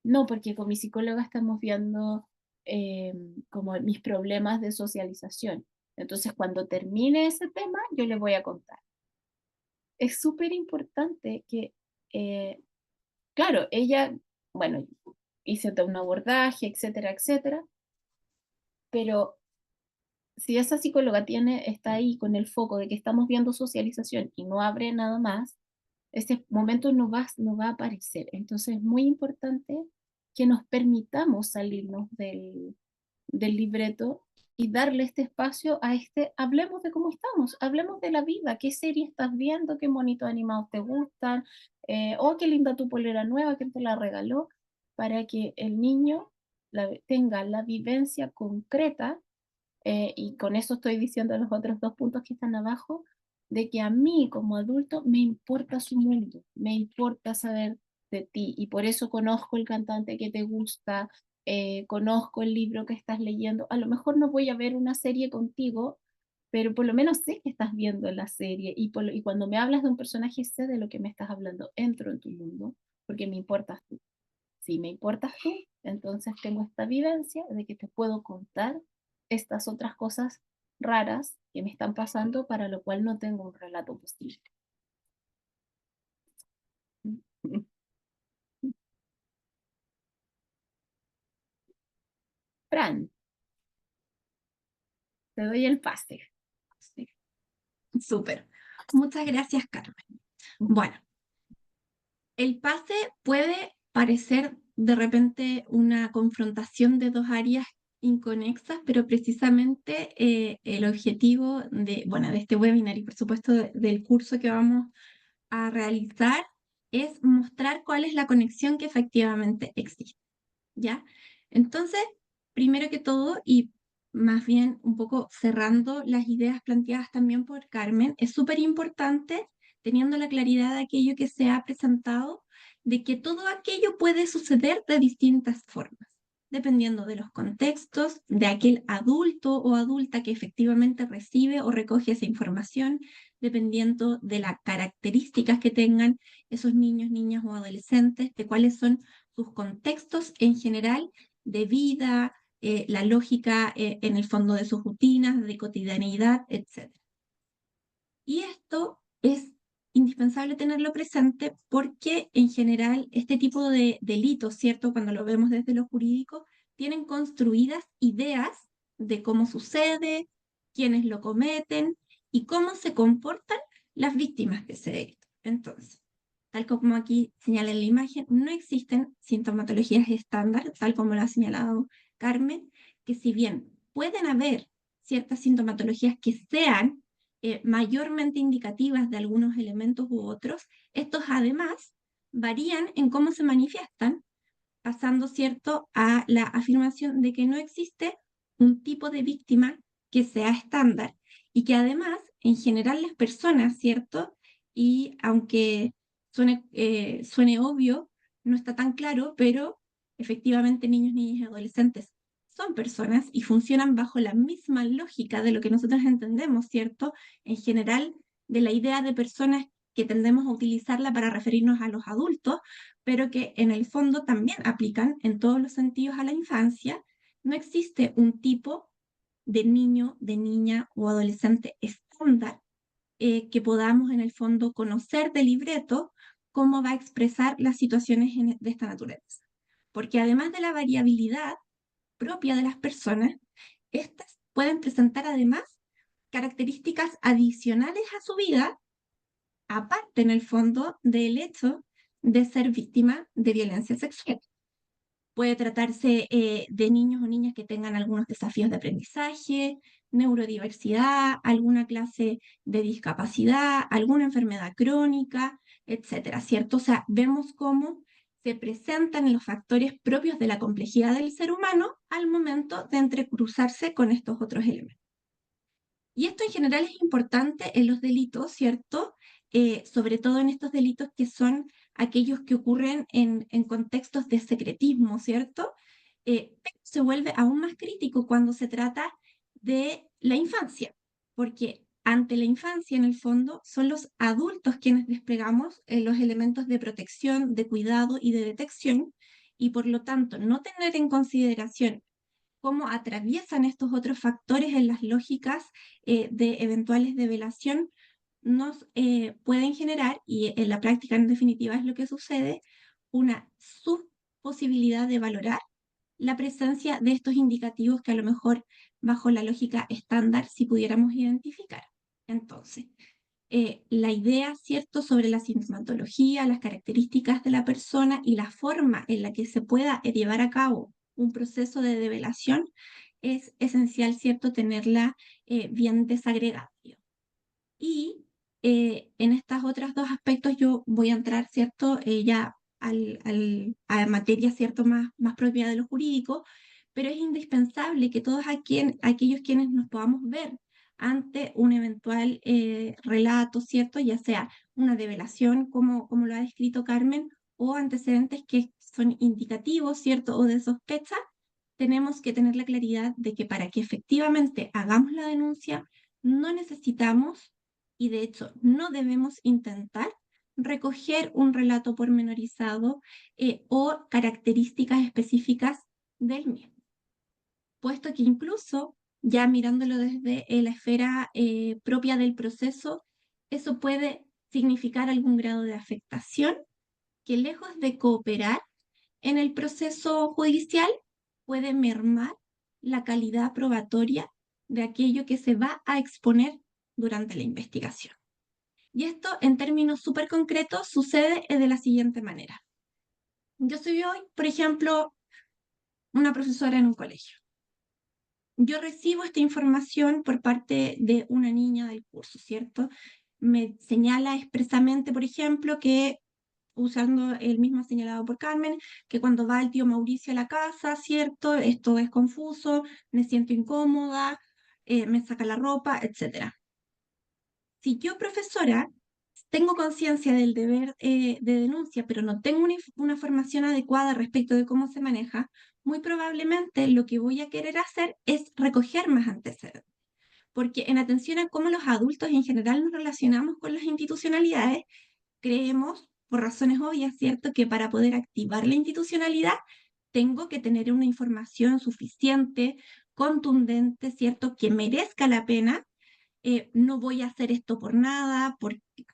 No, porque con mi psicóloga estamos viendo eh, como mis problemas de socialización. Entonces, cuando termine ese tema, yo le voy a contar. Es súper importante que, claro, ella, bueno, hice todo un abordaje, etcétera, etcétera, pero si esa psicóloga está ahí con el foco de que estamos viendo socialización y no abre nada más, ese momento no va a aparecer. Entonces es muy importante que nos permitamos salirnos del libreto y darle este espacio a hablemos de cómo estamos, hablemos de la vida, qué serie estás viendo, qué monitos animados te gustan, oh, qué linda tu polera nueva, quién te la regaló, para que el niño tenga la vivencia concreta, y con eso estoy diciendo los otros 2 puntos que están abajo, de que a mí como adulto me importa su mundo, me importa saber de ti y por eso conozco el cantante que te gusta, conozco el libro que estás leyendo. A lo mejor no voy a ver una serie contigo, pero por lo menos sé que estás viendo la serie y cuando me hablas de un personaje sé de lo que me estás hablando, entro en tu mundo porque me importas tú. Si me importas tú, entonces tengo esta vivencia de que te puedo contar estas otras cosas raras que me están pasando, para lo cual no tengo un relato posible. Fran, te doy el pase. Sí. Súper. Muchas gracias, Carmen. Bueno, el pase puede parecer de repente una confrontación de dos áreas inconexas, pero precisamente el objetivo de este webinar y por supuesto del curso que vamos a realizar es mostrar cuál es la conexión que efectivamente existe, ¿ya? Entonces, primero que todo, y más bien un poco cerrando las ideas planteadas también por Carmen, es súper importante, teniendo la claridad de aquello que se ha presentado, de que todo aquello puede suceder de distintas formas, dependiendo de los contextos, de aquel adulto o adulta que efectivamente recibe o recoge esa información, dependiendo de las características que tengan esos niños, niñas o adolescentes, de cuáles son sus contextos en general de vida, la lógica en el fondo de sus rutinas, de cotidianeidad, etc. Y esto es indispensable tenerlo presente porque en general este tipo de delitos, ¿cierto? Cuando lo vemos desde lo jurídico, tienen construidas ideas de cómo sucede, quiénes lo cometen y cómo se comportan las víctimas de ese delito. Entonces, tal como aquí señala en la imagen, no existen sintomatologías estándar, tal como lo ha señalado Carmen, que si bien pueden haber ciertas sintomatologías que sean mayormente indicativas de algunos elementos u otros, estos además varían en cómo se manifiestan, pasando, ¿cierto?, a la afirmación de que no existe un tipo de víctima que sea estándar y que además, en general, las personas, ¿cierto? Y aunque suene obvio, no está tan claro, pero efectivamente niños, niñas y adolescentes son personas y funcionan bajo la misma lógica de lo que nosotros entendemos, ¿cierto? En general, de la idea de personas que tendemos a utilizarla para referirnos a los adultos, pero que en el fondo también aplican en todos los sentidos a la infancia. No existe un tipo de niño, de niña o adolescente estándar que podamos en el fondo conocer de libreto cómo va a expresar las situaciones de esta naturaleza. Porque además de la variabilidad propia de las personas, estas pueden presentar además características adicionales a su vida, aparte en el fondo del hecho de ser víctima de violencia sexual. Puede tratarse de niños o niñas que tengan algunos desafíos de aprendizaje, neurodiversidad, alguna clase de discapacidad, alguna enfermedad crónica, etcétera, ¿cierto? O sea, vemos cómo se presentan los factores propios de la complejidad del ser humano al momento de entrecruzarse con estos otros elementos. Y esto en general es importante en los delitos, ¿cierto? Sobre todo en estos delitos que son aquellos que ocurren en contextos de secretismo, ¿cierto? Pero se vuelve aún más crítico cuando se trata de la infancia, porque ante la infancia, en el fondo, son los adultos quienes desplegamos los elementos de protección, de cuidado y de detección, y por lo tanto, no tener en consideración cómo atraviesan estos otros factores en las lógicas de eventuales develación, nos pueden generar, y en la práctica en definitiva es lo que sucede, una subposibilidad de valorar la presencia de estos indicativos que a lo mejor bajo la lógica estándar sí pudiéramos identificar. Entonces, la idea, ¿cierto?, sobre la sintomatología, las características de la persona y la forma en la que se pueda llevar a cabo un proceso de develación, es esencial, ¿cierto?, tenerla bien desagregada. Y en estos otros dos aspectos yo voy a entrar, ¿cierto?, ya a materia, ¿cierto?, más propia de lo jurídico, pero es indispensable que todos aquellos quienes nos podamos ver ante un eventual relato, ¿cierto?, ya sea una develación, como lo ha descrito Carmen, o antecedentes que son indicativos, ¿cierto?, o de sospecha, tenemos que tener la claridad de que para que efectivamente hagamos la denuncia, no necesitamos y de hecho no debemos intentar recoger un relato pormenorizado o características específicas del mismo, puesto que incluso ya mirándolo desde la esfera propia del proceso, eso puede significar algún grado de afectación que lejos de cooperar en el proceso judicial, puede mermar la calidad probatoria de aquello que se va a exponer durante la investigación. Y esto, en términos súper concretos, sucede de la siguiente manera. Yo soy hoy, por ejemplo, una profesora en un colegio. Yo recibo esta información por parte de una niña del curso, ¿cierto? Me señala expresamente, por ejemplo, que usando el mismo señalado por Carmen, que cuando va el tío Mauricio a la casa, ¿cierto? Esto es confuso, me siento incómoda, me saca la ropa, etc. Si yo, profesora, tengo conciencia del deber de denuncia, pero no tengo una formación adecuada respecto de cómo se maneja, muy probablemente lo que voy a querer hacer es recoger más antecedentes. Porque en atención a cómo los adultos en general nos relacionamos con las institucionalidades, creemos, por razones obvias, ¿cierto?, que para poder activar la institucionalidad tengo que tener una información suficiente, contundente, ¿cierto?, que merezca la pena no voy a hacer esto por nada,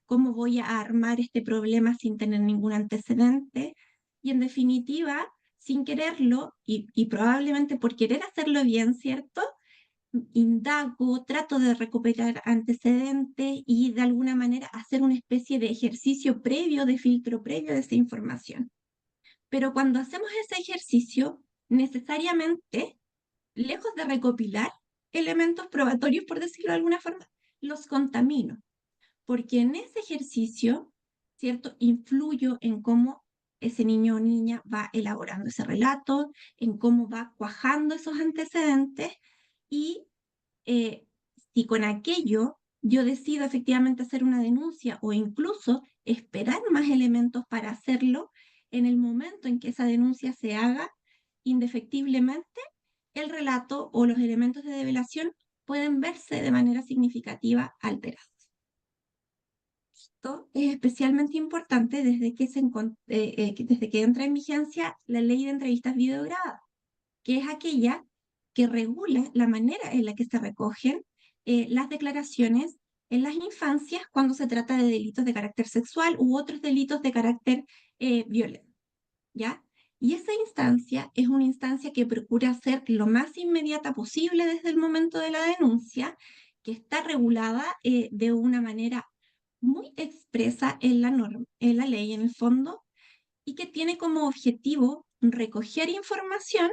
¿cómo voy a armar este problema sin tener ningún antecedente? Y en definitiva, sin quererlo, y probablemente por querer hacerlo bien, ¿cierto? Indago, trato de recuperar antecedentes y de alguna manera hacer una especie de ejercicio previo, de filtro previo de esa información. Pero cuando hacemos ese ejercicio, necesariamente, lejos de recopilar elementos probatorios, por decirlo de alguna forma, los contamino, porque en ese ejercicio, ¿cierto? Influyo en cómo ese niño o niña va elaborando ese relato, en cómo va cuajando esos antecedentes y si con aquello yo decido efectivamente hacer una denuncia o incluso esperar más elementos para hacerlo, en el momento en que esa denuncia se haga, indefectiblemente, el relato o los elementos de develación pueden verse de manera significativa alterados. Esto es especialmente importante desde que entra en vigencia la ley de entrevistas videograbadas, que es aquella que regula la manera en la que se recogen las declaraciones en las infancias cuando se trata de delitos de carácter sexual u otros delitos de carácter violento, ¿ya? Y esa instancia es una instancia que procura ser lo más inmediata posible desde el momento de la denuncia, que está regulada de una manera muy expresa en la norma, en la ley en el fondo, y que tiene como objetivo recoger información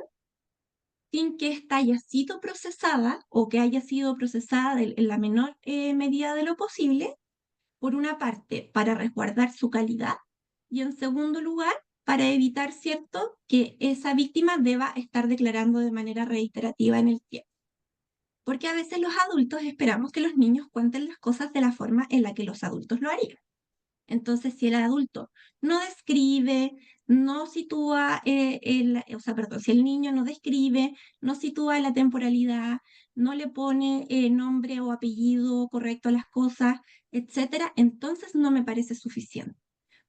sin que ésta haya sido procesada o que haya sido procesada en la menor medida de lo posible, por una parte, para resguardar su calidad y en segundo lugar, para evitar, ¿cierto?, que esa víctima deba estar declarando de manera reiterativa en el tiempo. Porque a veces los adultos esperamos que los niños cuenten las cosas de la forma en la que los adultos lo harían. Entonces, si el adulto no describe, no sitúa, perdón, si el niño no describe, no sitúa la temporalidad, no le pone nombre o apellido correcto a las cosas, etcétera, entonces no me parece suficiente.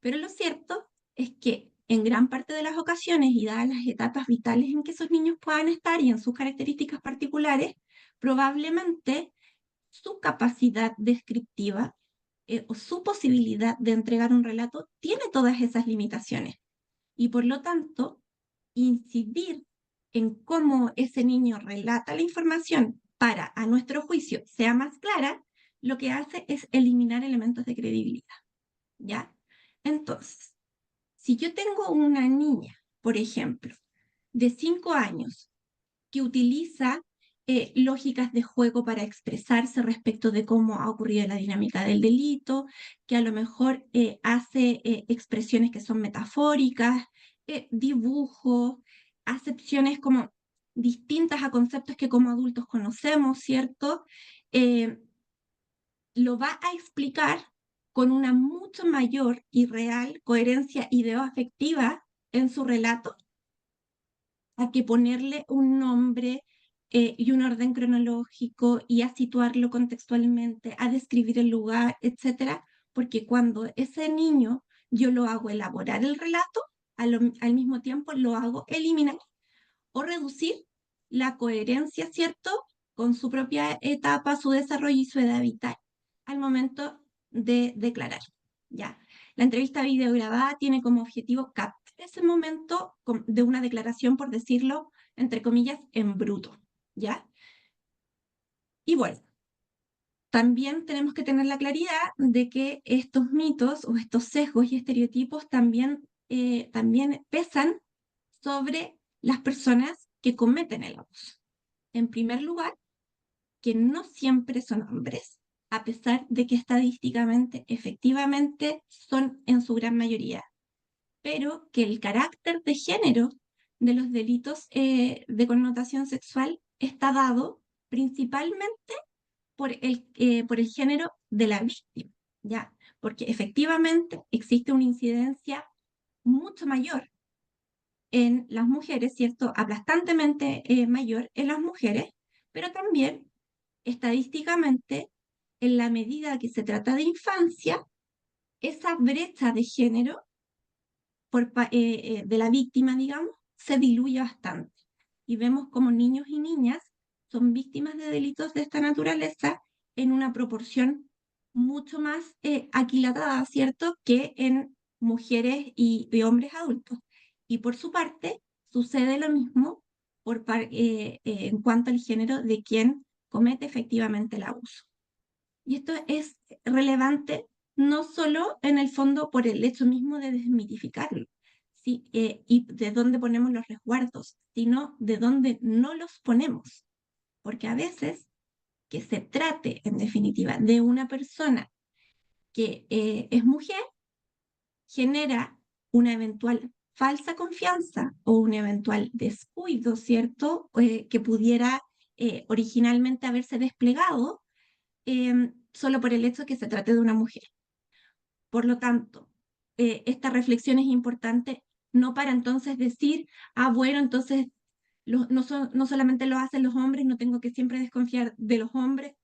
Pero lo cierto es que en gran parte de las ocasiones y dadas las etapas vitales en que esos niños puedan estar y en sus características particulares, probablemente su capacidad descriptiva o su posibilidad de entregar un relato tiene todas esas limitaciones. Y por lo tanto, incidir en cómo ese niño relata la información para, a nuestro juicio, sea más clara, lo que hace es eliminar elementos de credibilidad. ¿Ya? Entonces, si yo tengo una niña, por ejemplo, de 5 años, que utiliza lógicas de juego para expresarse respecto de cómo ha ocurrido la dinámica del delito, que a lo mejor hace expresiones que son metafóricas, dibujos, acepciones como distintas a conceptos que como adultos conocemos, ¿cierto? Lo va a explicar con una mucho mayor y real coherencia ideoafectiva en su relato, a que ponerle un nombre y un orden cronológico y a situarlo contextualmente, a describir el lugar, etcétera, porque cuando ese niño yo lo hago elaborar el relato, al mismo tiempo lo hago eliminar o reducir la coherencia, ¿cierto?, con su propia etapa, su desarrollo y su edad vital al momento de declarar. ¿Ya? La entrevista videograbada tiene como objetivo captar ese momento de una declaración, por decirlo, entre comillas, en bruto. ¿Ya? Y bueno, también tenemos que tener la claridad de que estos mitos o estos sesgos y estereotipos también pesan sobre las personas que cometen el abuso. En primer lugar, que no siempre son hombres, a pesar de que estadísticamente, efectivamente, son en su gran mayoría, pero que el carácter de género de los delitos de connotación sexual está dado principalmente por el género de la víctima, ¿ya? Porque efectivamente existe una incidencia mucho mayor en las mujeres, ¿cierto? Aplastantemente mayor en las mujeres, pero también estadísticamente, en la medida que se trata de infancia, esa brecha de género de la víctima, digamos, se diluye bastante. Y vemos como niños y niñas son víctimas de delitos de esta naturaleza en una proporción mucho más aquilatada, ¿cierto?, que en mujeres y hombres adultos. Y por su parte, sucede lo mismo en cuanto al género de quien comete efectivamente el abuso. Y esto es relevante no solo en el fondo por el hecho mismo de desmitificarlo, ¿sí? Y de dónde ponemos los resguardos, sino de dónde no los ponemos. Porque a veces que se trate, en definitiva, de una persona que es mujer, genera una eventual falsa confianza o un eventual descuido, ¿cierto? Que pudiera originalmente haberse desplegado solo por el hecho de que se trate de una mujer. Por lo tanto, esta reflexión es importante no para entonces decir, bueno, entonces no solamente lo hacen los hombres, no tengo que siempre desconfiar de los hombres,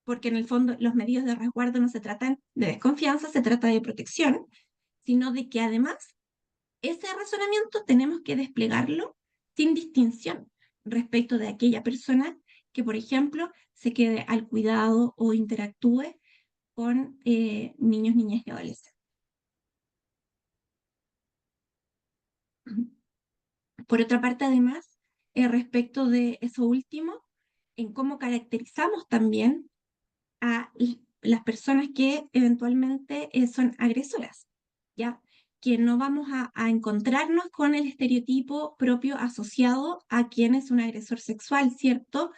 porque en el fondo los medios de resguardo no se tratan de desconfianza, se trata de protección, sino de que además ese razonamiento tenemos que desplegarlo sin distinción respecto de aquella persona que, por ejemplo, se quede al cuidado o interactúe con niños, niñas y adolescentes. Por otra parte, además, respecto de eso último, en cómo caracterizamos también a las personas que eventualmente son agresoras, ¿ya? Que no vamos a encontrarnos con el estereotipo propio asociado a quien es un agresor sexual, ¿cierto?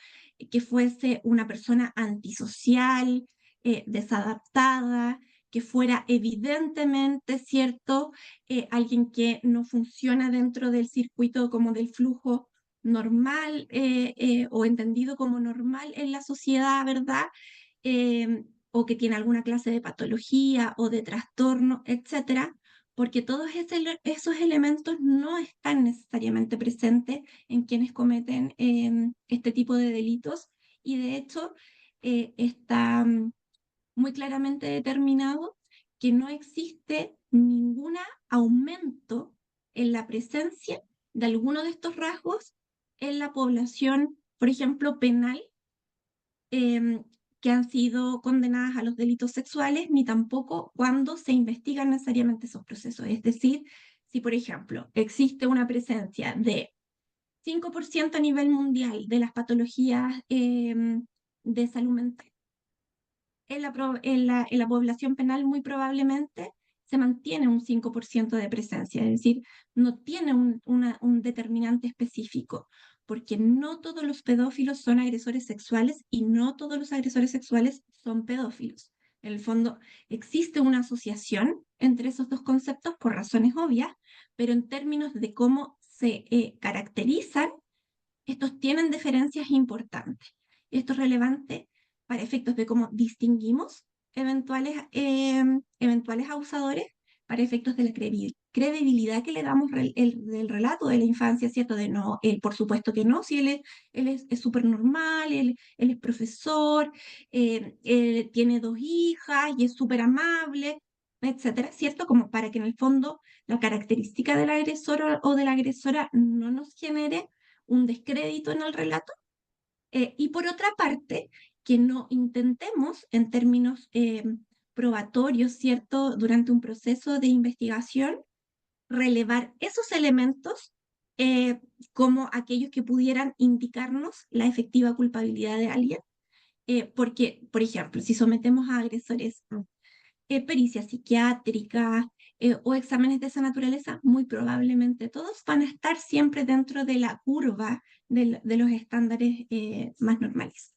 Que fuese una persona antisocial, desadaptada, que fuera evidentemente, ¿cierto? Alguien que no funciona dentro del circuito como del flujo normal o entendido como normal en la sociedad, ¿verdad? O que tiene alguna clase de patología o de trastorno, etcétera, porque todos esos elementos no están necesariamente presentes en quienes cometen este tipo de delitos y de hecho está muy claramente determinado que no existe ningún aumento en la presencia de alguno de estos rasgos en la población, por ejemplo, penal em, que han sido condenadas a los delitos sexuales, ni tampoco cuando se investigan necesariamente esos procesos. Es decir, si por ejemplo existe una presencia de 5% a nivel mundial de las patologías de salud mental, en la población penal muy probablemente se mantiene un 5% de presencia, es decir, no tiene un determinante específico, porque no todos los pedófilos son agresores sexuales y no todos los agresores sexuales son pedófilos. En el fondo, existe una asociación entre esos dos conceptos por razones obvias, pero en términos de cómo se caracterizan, estos tienen diferencias importantes. Esto es relevante para efectos de cómo distinguimos eventuales abusadores, para efectos de la credibilidad que le damos del relato de la infancia, ¿cierto? De no, él por supuesto que no, si él es súper normal, él es profesor, él tiene 2 hijas y es súper amable, etcétera, ¿cierto? Como para que en el fondo la característica del agresor o de la agresora no nos genere un descrédito en el relato, y por otra parte, que no intentemos en términos probatorios, ¿cierto?, durante un proceso de investigación, relevar esos elementos como aquellos que pudieran indicarnos la efectiva culpabilidad de alguien, porque, por ejemplo, si sometemos a agresores pericias psiquiátricas o exámenes de esa naturaleza, muy probablemente todos van a estar siempre dentro de la curva de los estándares más normales.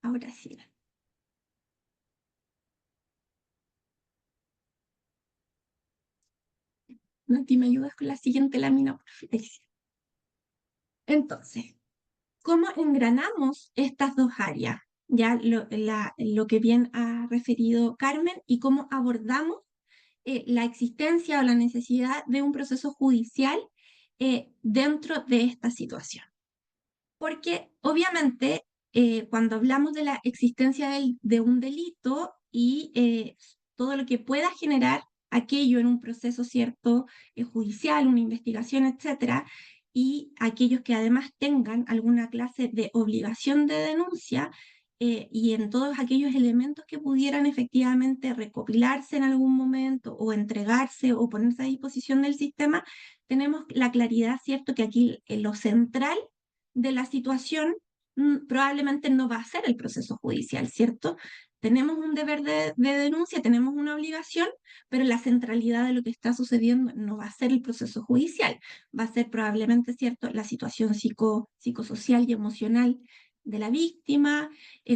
Ahora sí. Nati, ¿me ayudas con la siguiente lámina, por favor? Entonces, ¿cómo engranamos estas dos áreas? Ya lo que bien ha referido Carmen y cómo abordamos la existencia o la necesidad de un proceso judicial dentro de esta situación. Porque obviamente cuando hablamos de la existencia de un delito y todo lo que pueda generar aquello en un proceso cierto judicial, una investigación, etcétera, y aquellos que además tengan alguna clase de obligación de denuncia, y en todos aquellos elementos que pudieran efectivamente recopilarse en algún momento o entregarse o ponerse a disposición del sistema, tenemos la claridad, ¿cierto?, que aquí lo central de la situación probablemente no va a ser el proceso judicial, ¿cierto? Tenemos un deber de denuncia, tenemos una obligación, pero la centralidad de lo que está sucediendo no va a ser el proceso judicial, va a ser probablemente, ¿cierto?, la situación psicosocial y emocional de la víctima,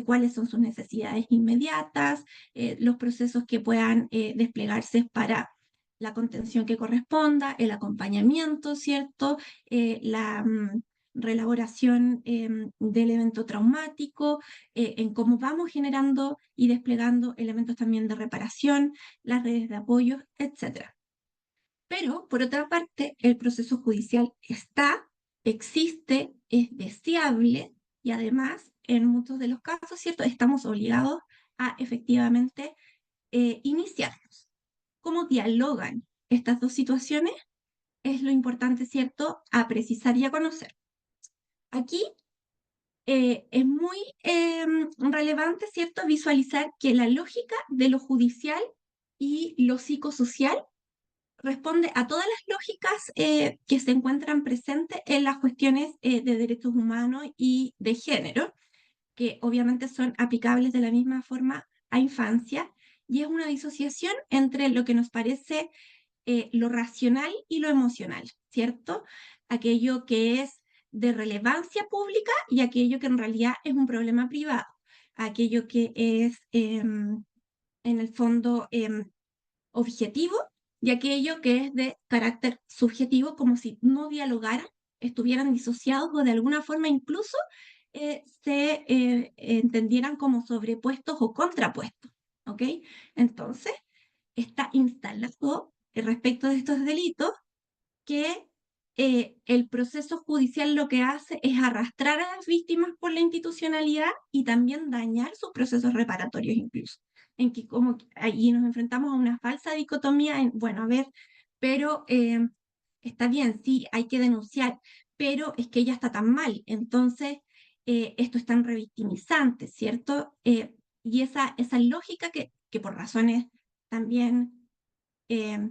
cuáles son sus necesidades inmediatas, los procesos que puedan desplegarse para la contención que corresponda, el acompañamiento, ¿cierto? La reelaboración del evento traumático, en cómo vamos generando y desplegando elementos también de reparación, las redes de apoyo, etc. Pero, por otra parte, el proceso judicial está, existe, es deseable y además, en muchos de los casos, ¿cierto?, estamos obligados a efectivamente iniciarlos. ¿Cómo dialogan estas dos situaciones? Es lo importante, ¿cierto?, a precisar y a conocer. Aquí es muy relevante, ¿cierto?, visualizar que la lógica de lo judicial y lo psicosocial responde a todas las lógicas que se encuentran presentes en las cuestiones de derechos humanos y de género, que obviamente son aplicables de la misma forma a infancia, y es una disociación entre lo que nos parece lo racional y lo emocional, ¿cierto? Aquello que es de relevancia pública y aquello que en realidad es un problema privado, aquello que es en el fondo objetivo y aquello que es de carácter subjetivo, como si no dialogaran, estuvieran disociados o de alguna forma incluso se entendieran como sobrepuestos o contrapuestos, ¿ok? Entonces, está instalado respecto de estos delitos que el proceso judicial lo que hace es arrastrar a las víctimas por la institucionalidad y también dañar sus procesos reparatorios incluso. En que como ahí nos enfrentamos a una falsa dicotomía en, bueno, a ver, pero está bien, sí, hay que denunciar, pero es que ella está tan mal, entonces esto es tan revictimizante, ¿cierto? Y esa lógica que por razones también eh,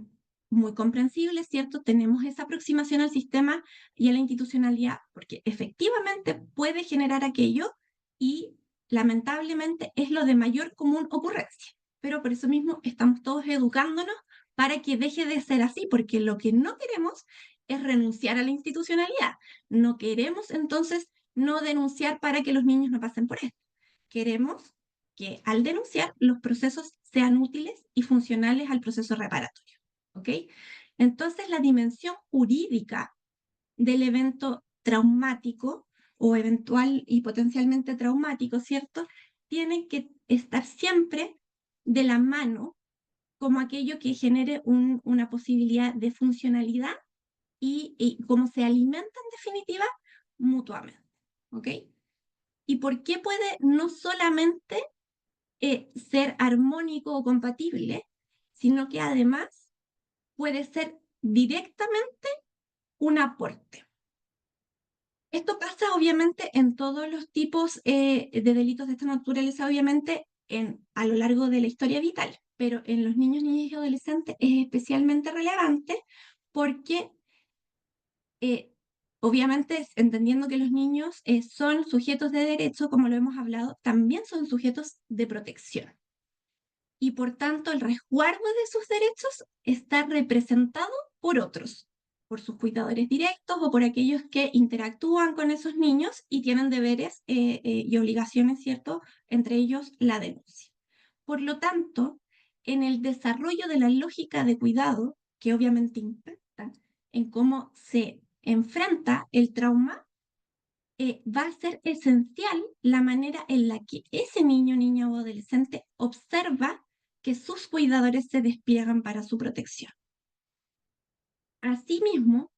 muy comprensible, ¿cierto? Tenemos esa aproximación al sistema y a la institucionalidad, porque efectivamente puede generar aquello y lamentablemente es lo de mayor común ocurrencia. Pero por eso mismo estamos todos educándonos para que deje de ser así, porque lo que no queremos es renunciar a la institucionalidad. No queremos entonces no denunciar para que los niños no pasen por esto. Queremos que al denunciar los procesos sean útiles y funcionales al proceso reparatorio. ¿Ok? Entonces, la dimensión jurídica del evento traumático o eventual y potencialmente traumático, ¿cierto? Tiene que estar siempre de la mano como aquello que genere una posibilidad de funcionalidad y cómo se alimentan en definitiva mutuamente. ¿Ok? ¿Y por qué puede no solamente ser armónico o compatible, sino que además puede ser directamente un aporte? Esto pasa obviamente en todos los tipos de delitos de esta naturaleza, obviamente a lo largo de la historia vital, pero en los niños, niñas y adolescentes es especialmente relevante porque obviamente entendiendo que los niños son sujetos de derecho, como lo hemos hablado, también son sujetos de protección. Y por tanto el resguardo de sus derechos está representado por otros, por sus cuidadores directos o por aquellos que interactúan con esos niños y tienen deberes y obligaciones, ¿cierto? Entre ellos la denuncia. Por lo tanto, en el desarrollo de la lógica de cuidado, que obviamente impacta en cómo se enfrenta el trauma, va a ser esencial la manera en la que ese niño, niña o adolescente observa que sus cuidadores se despliegan para su protección. Asimismo,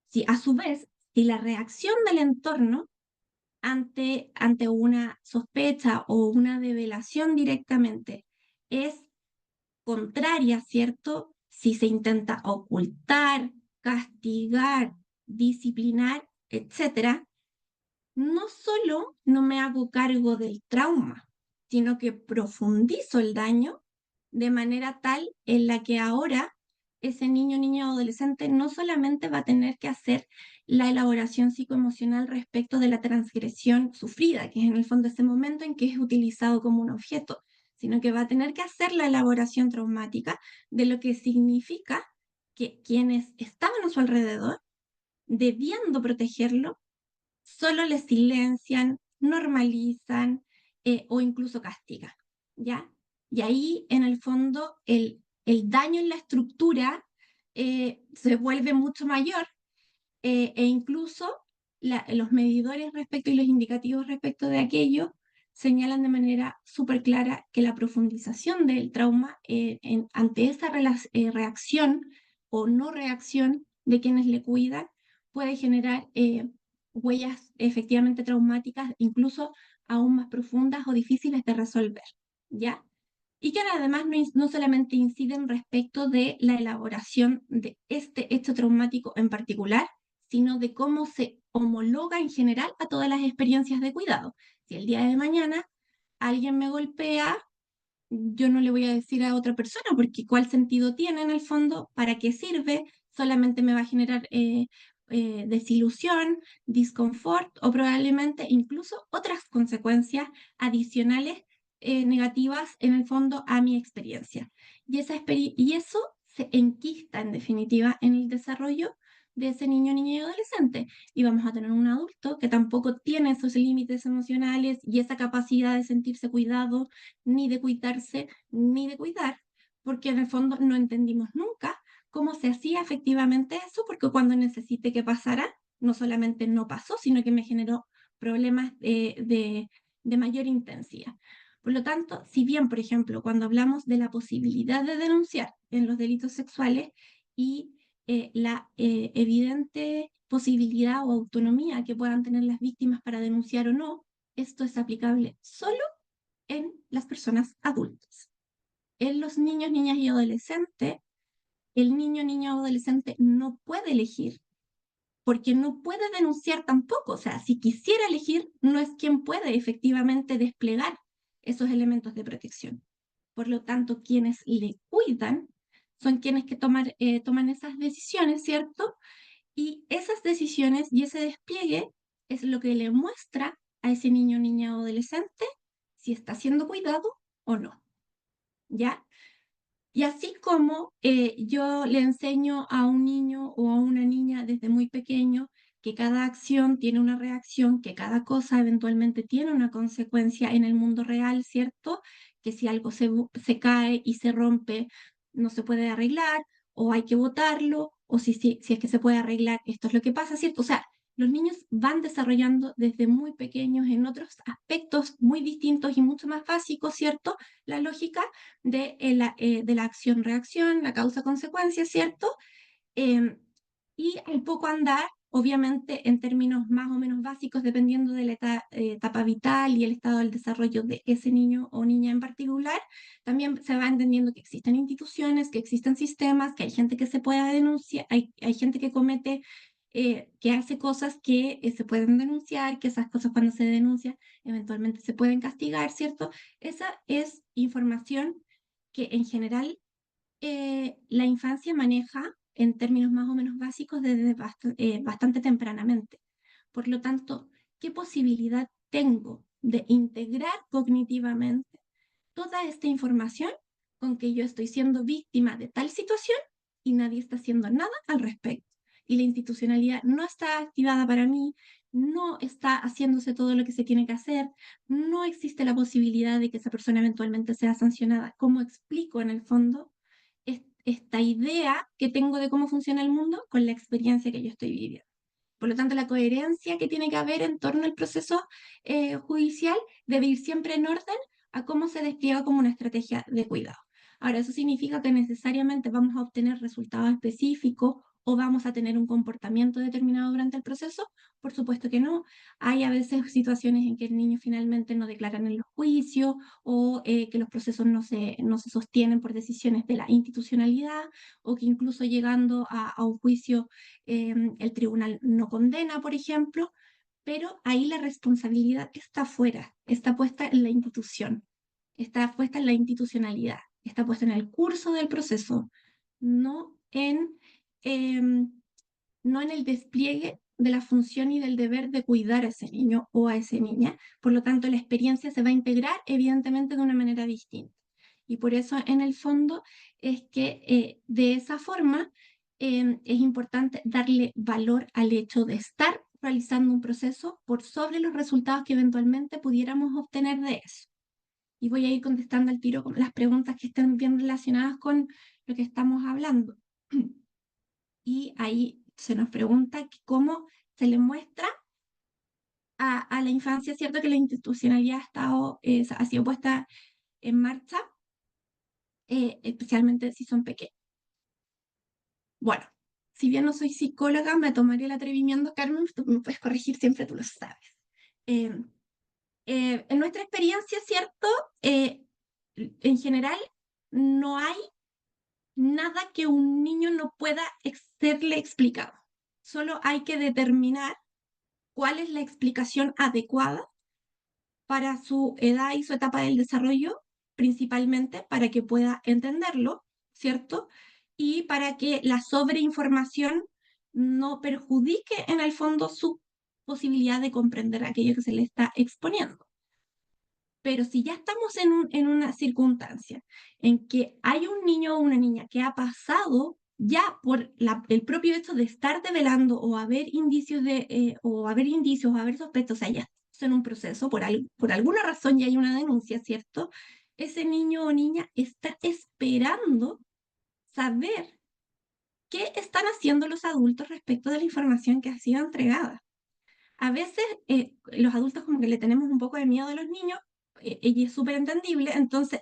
si a su vez, si la reacción del entorno ante una sospecha o una develación directamente es contraria, ¿cierto? Si se intenta ocultar, castigar, disciplinar, etcétera, no solo no me hago cargo del trauma, sino que profundizo el daño de manera tal en la que ahora ese niño, niña o adolescente no solamente va a tener que hacer la elaboración psicoemocional respecto de la transgresión sufrida, que es en el fondo ese momento en que es utilizado como un objeto, sino que va a tener que hacer la elaboración traumática de lo que significa que quienes estaban a su alrededor, debiendo protegerlo, solo le silencian, normalizan o incluso castigan, ¿ya? Y ahí, en el fondo, el daño en la estructura se vuelve mucho mayor e incluso los medidores respecto y los indicativos respecto de aquello señalan de manera súper clara que la profundización del trauma ante esa reacción o no reacción de quienes le cuidan puede generar huellas efectivamente traumáticas, incluso aún más profundas o difíciles de resolver, ¿ya? Y que además no solamente inciden respecto de la elaboración de este hecho traumático en particular, sino de cómo se homologa en general a todas las experiencias de cuidado. Si el día de mañana alguien me golpea, yo no le voy a decir a otra persona, porque ¿cuál sentido tiene en el fondo? ¿Para qué sirve? Solamente me va a generar desilusión, disconfort o probablemente incluso otras consecuencias adicionales negativas en el fondo a mi experiencia. Y eso se enquista en definitiva en el desarrollo de ese niño, niña y adolescente. Y vamos a tener un adulto que tampoco tiene esos límites emocionales y esa capacidad de sentirse cuidado, ni de cuidarse, ni de cuidar, porque en el fondo no entendimos nunca cómo se hacía efectivamente eso, porque cuando necesité que pasara, no solamente no pasó, sino que me generó problemas de mayor intensidad. Por lo tanto, si bien, por ejemplo, cuando hablamos de la posibilidad de denunciar en los delitos sexuales y la evidente posibilidad o autonomía que puedan tener las víctimas para denunciar o no, esto es aplicable solo en las personas adultas. En los niños, niñas y adolescentes, el niño, niña o adolescente no puede elegir porque no puede denunciar tampoco. O sea, si quisiera elegir, no es quien puede efectivamente desplegar esos elementos de protección. Por lo tanto, quienes le cuidan son quienes que toman esas decisiones, ¿cierto? Y esas decisiones y ese despliegue es lo que le muestra a ese niño, niña o adolescente si está siendo cuidado o no, ¿ya? Y así como yo le enseño a un niño o a una niña desde muy pequeño que cada acción tiene una reacción, que cada cosa eventualmente tiene una consecuencia en el mundo real, ¿cierto? Que si algo se cae y se rompe, no se puede arreglar, o hay que botarlo, o si es que se puede arreglar, esto es lo que pasa, ¿cierto? O sea, los niños van desarrollando desde muy pequeños en otros aspectos muy distintos y mucho más básicos, ¿cierto? La lógica de la acción-reacción, la causa-consecuencia, ¿cierto? Eh, y al poco andar, obviamente en términos más o menos básicos, dependiendo de la etapa vital y el estado del desarrollo de ese niño o niña en particular, también se va entendiendo que existen instituciones, que existen sistemas, que hay gente que se pueda denunciar, hay gente que comete, que hace cosas que se pueden denunciar, que esas cosas cuando se denuncian eventualmente se pueden castigar, ¿cierto? Esa es información que en general la infancia maneja en términos más o menos básicos desde bastante tempranamente. Por lo tanto, ¿qué posibilidad tengo de integrar cognitivamente toda esta información con que yo estoy siendo víctima de tal situación y nadie está haciendo nada al respecto? Y la institucionalidad no está activada para mí, no está haciéndose todo lo que se tiene que hacer, no existe la posibilidad de que esa persona eventualmente sea sancionada. ¿Cómo explico en el fondo esta idea que tengo de cómo funciona el mundo con la experiencia que yo estoy viviendo? Por lo tanto, la coherencia que tiene que haber en torno al proceso judicial debe ir siempre en orden a cómo se despliega como una estrategia de cuidado. Ahora, ¿eso significa que necesariamente vamos a obtener resultados específicos o vamos a tener un comportamiento determinado durante el proceso? Por supuesto que no. Hay a veces situaciones en que el niño finalmente no declaran en los juicios o que los procesos no se sostienen por decisiones de la institucionalidad o que incluso llegando a un juicio el tribunal no condena, por ejemplo, pero ahí la responsabilidad está afuera, está puesta en la institución, está puesta en la institucionalidad, está puesta en el curso del proceso, no en, em, no en el despliegue de la función y del deber de cuidar a ese niño o a esa niña. Por lo tanto, la experiencia se va a integrar evidentemente de una manera distinta. Y por eso, en el fondo, es que de esa forma es importante darle valor al hecho de estar realizando un proceso por sobre los resultados que eventualmente pudiéramos obtener de eso. Y voy a ir contestando al tiro con las preguntas que estén bien relacionadas con lo que estamos hablando. Y ahí se nos pregunta cómo se le muestra a la infancia, ¿cierto? Que la institucionalidad ha sido puesta en marcha, especialmente si son pequeños. Bueno, si bien no soy psicóloga, me tomaré el atrevimiento, Carmen, tú me puedes corregir siempre, tú lo sabes. En nuestra experiencia, ¿cierto? En general, no hay nada que un niño no pueda serle explicado. Solo hay que determinar cuál es la explicación adecuada para su edad y su etapa del desarrollo, principalmente para que pueda entenderlo, ¿cierto? Y para que la sobreinformación no perjudique en el fondo su posibilidad de comprender aquello que se le está exponiendo. Pero si ya estamos en una circunstancia en que hay un niño o una niña que ha pasado ya por el propio hecho de estar develando o haber indicios o haber sospechas, o sea, ya estamos en un proceso, por alguna razón ya hay una denuncia, ¿cierto? Ese niño o niña está esperando saber qué están haciendo los adultos respecto de la información que ha sido entregada. A veces los adultos como que le tenemos un poco de miedo a los niños, y es súper entendible, entonces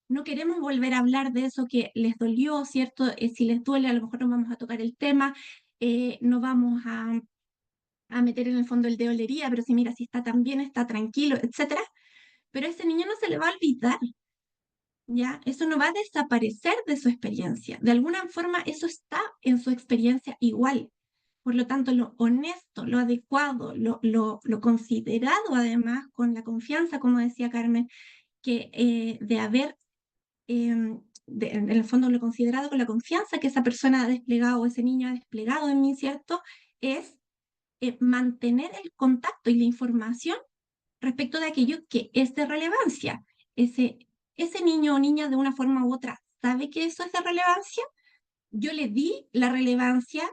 no queremos volver a hablar de eso que les dolió, ¿cierto? Si les duele, a lo mejor no vamos a tocar el tema, no vamos a meter en el fondo el dedo en la herida, pero si mira, si está tan bien, está tranquilo, etcétera. Pero a ese niño no se le va a olvidar, ¿ya? Eso no va a desaparecer de su experiencia. De alguna forma, eso está en su experiencia igual. Por lo tanto, lo honesto, lo adecuado, lo considerado además, con la confianza, como decía Carmen, que de haber, en el fondo lo considerado con la confianza que esa persona ha desplegado o ese niño ha desplegado en mí, ¿cierto? Es mantener el contacto y la información respecto de aquello que es de relevancia. Ese niño o niña de una forma u otra sabe que eso es de relevancia. Yo le di la relevancia,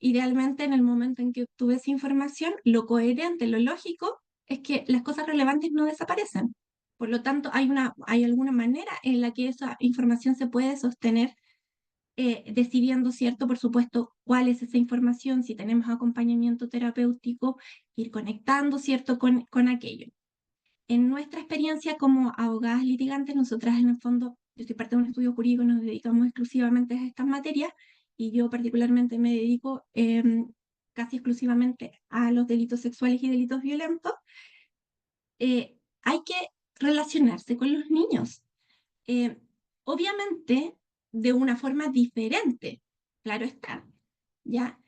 idealmente en el momento en que obtuve esa información, lo coherente, lo lógico, es que las cosas relevantes no desaparecen. Por lo tanto, hay alguna manera en la que esa información se puede sostener, decidiendo, ¿cierto? Por supuesto, cuál es esa información, si tenemos acompañamiento terapéutico, ir conectando, ¿cierto? Con aquello. En nuestra experiencia como abogadas litigantes, nosotras en el fondo, yo soy parte de un estudio jurídico y nos dedicamos exclusivamente a estas materias, y yo particularmente me dedico casi exclusivamente a los delitos sexuales y delitos violentos. Hay que relacionarse con los niños, eh, obviamente de una forma diferente, claro está, ¿ya?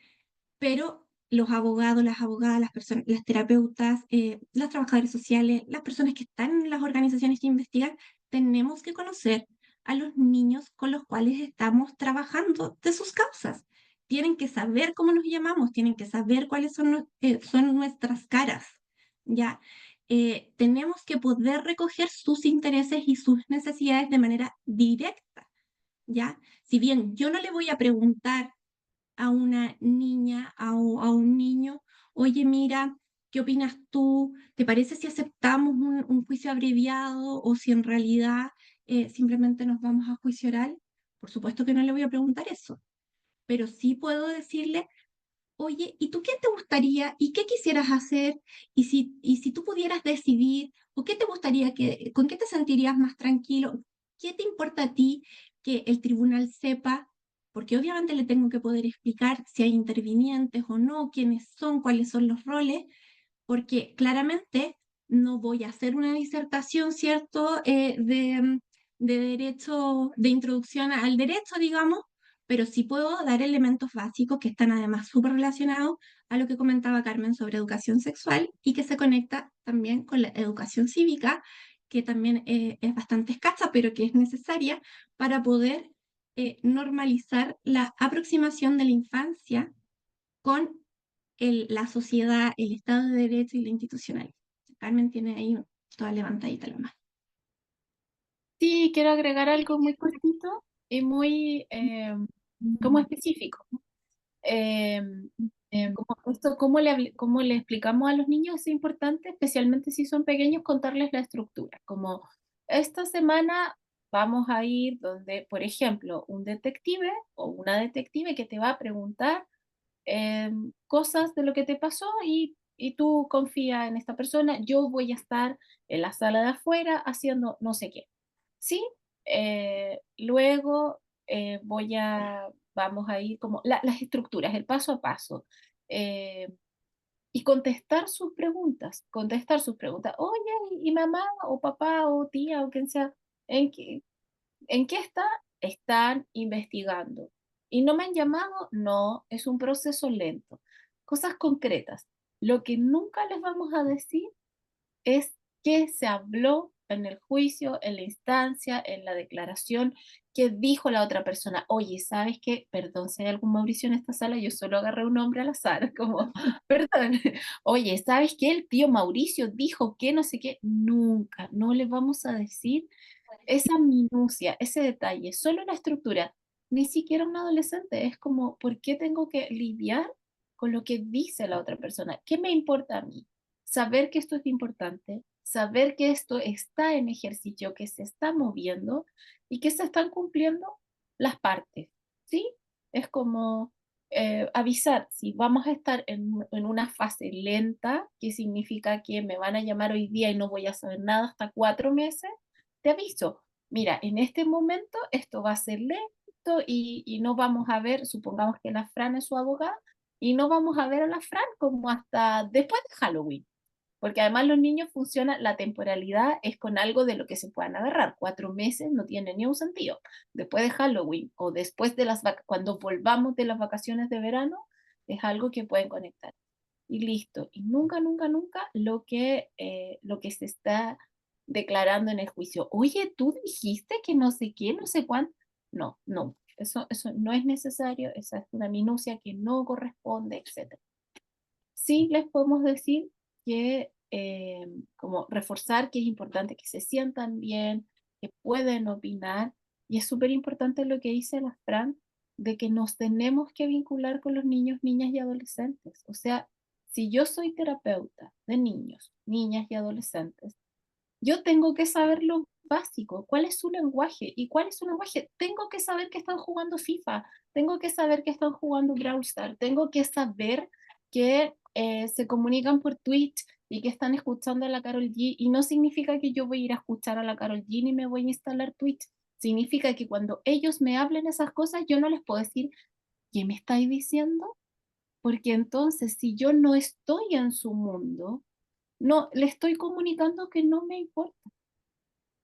Pero los abogados, las abogadas, las personas, las terapeutas, los trabajadores sociales, las personas que están en las organizaciones que investigan, tenemos que conocer a los niños con los cuales estamos trabajando de sus causas. Tienen que saber cómo nos llamamos, tienen que saber cuáles son nuestras caras, ¿ya? Tenemos que poder recoger sus intereses y sus necesidades de manera directa, ¿ya? Si bien yo no le voy a preguntar a una niña, a un niño, oye, mira, ¿qué opinas tú? ¿Te parece si aceptamos un juicio abreviado o si en realidad simplemente nos vamos a juicio oral? Por supuesto que no le voy a preguntar eso, pero sí puedo decirle, oye, ¿y tú qué te gustaría y qué quisieras hacer? Y si tú pudieras decidir, ¿o qué te gustaría con qué te sentirías más tranquilo? ¿Qué te importa a ti que el tribunal sepa? Porque obviamente le tengo que poder explicar si hay intervinientes o no, quiénes son, cuáles son los roles, porque claramente no voy a hacer una disertación, ¿cierto? De derecho, de introducción al derecho, digamos, pero sí puedo dar elementos básicos que están además súper relacionados a lo que comentaba Carmen sobre educación sexual y que se conecta también con la educación cívica, que también es bastante escasa, pero que es necesaria para poder normalizar la aproximación de la infancia con la sociedad, el Estado de Derecho y la institucionalidad. Carmen tiene ahí toda levantadita la mano. Sí, quiero agregar algo muy cortito y muy como específico. Eh, como esto, cómo le explicamos a los niños es importante, especialmente si son pequeños, contarles la estructura. Como esta semana vamos a ir donde, por ejemplo, un detective o una detective que te va a preguntar cosas de lo que te pasó y tú confía en esta persona. Yo voy a estar en la sala de afuera haciendo no sé qué. Sí, luego vamos a ir como las estructuras, el paso a paso, eh, y contestar sus preguntas. Oye, y mamá o papá o tía o quien sea, ¿en qué, ¿en qué está? Están investigando. ¿Y no me han llamado? No, es un proceso lento. Cosas concretas. Lo que nunca les vamos a decir es qué se habló en el juicio, en la instancia, en la declaración, qué dijo la otra persona. Oye, ¿sabes qué? Perdón si hay algún Mauricio en esta sala, yo solo agarré un nombre al azar, como, perdón. Oye, ¿sabes qué? El tío Mauricio dijo que no sé qué. Nunca, no le vamos a decir esa minucia, ese detalle, solo la estructura. Ni siquiera un adolescente, es como, ¿por qué tengo que lidiar con lo que dice la otra persona? ¿Qué me importa a mí? Saber que esto es importante, saber que esto está en ejercicio, que se está moviendo y que se están cumpliendo las partes, ¿sí? Es como avisar si vamos a estar en una fase lenta, que significa que me van a llamar hoy día y no voy a saber nada hasta 4 meses, te aviso, mira, en este momento esto va a ser lento y no vamos a ver, supongamos que la Fran es su abogada, y no vamos a ver a la Fran como hasta después de Halloween, porque además los niños funcionan, la temporalidad es con algo de lo que se puedan agarrar. 4 meses no tiene ni un sentido. Después de Halloween o después de cuando volvamos de las vacaciones de verano, es algo que pueden conectar. Y listo. Y nunca, nunca, nunca lo que se está declarando en el juicio. Oye, tú dijiste que no sé qué, no sé cuánto. No, no, eso no es necesario, esa es una minucia que no corresponde, etcétera. Sí les podemos decir que, como reforzar que es importante que se sientan bien, que pueden opinar, y es súper importante lo que dice la Fran, de que nos tenemos que vincular con los niños, niñas y adolescentes. O sea, si yo soy terapeuta de niños, niñas y adolescentes, yo tengo que saber lo básico, cuál es su lenguaje y cuál es su lenguaje. Tengo que saber que están jugando FIFA, tengo que saber que están jugando Brawl Stars, tengo que saber que se comunican por Twitch y que están escuchando a la Karol G. Y no significa que yo voy a ir a escuchar a la Karol G ni me voy a instalar Twitch. Significa que cuando ellos me hablen esas cosas, yo no les puedo decir, ¿qué me estáis diciendo? Porque entonces, si yo no estoy en su mundo, no, le estoy comunicando que no me importa.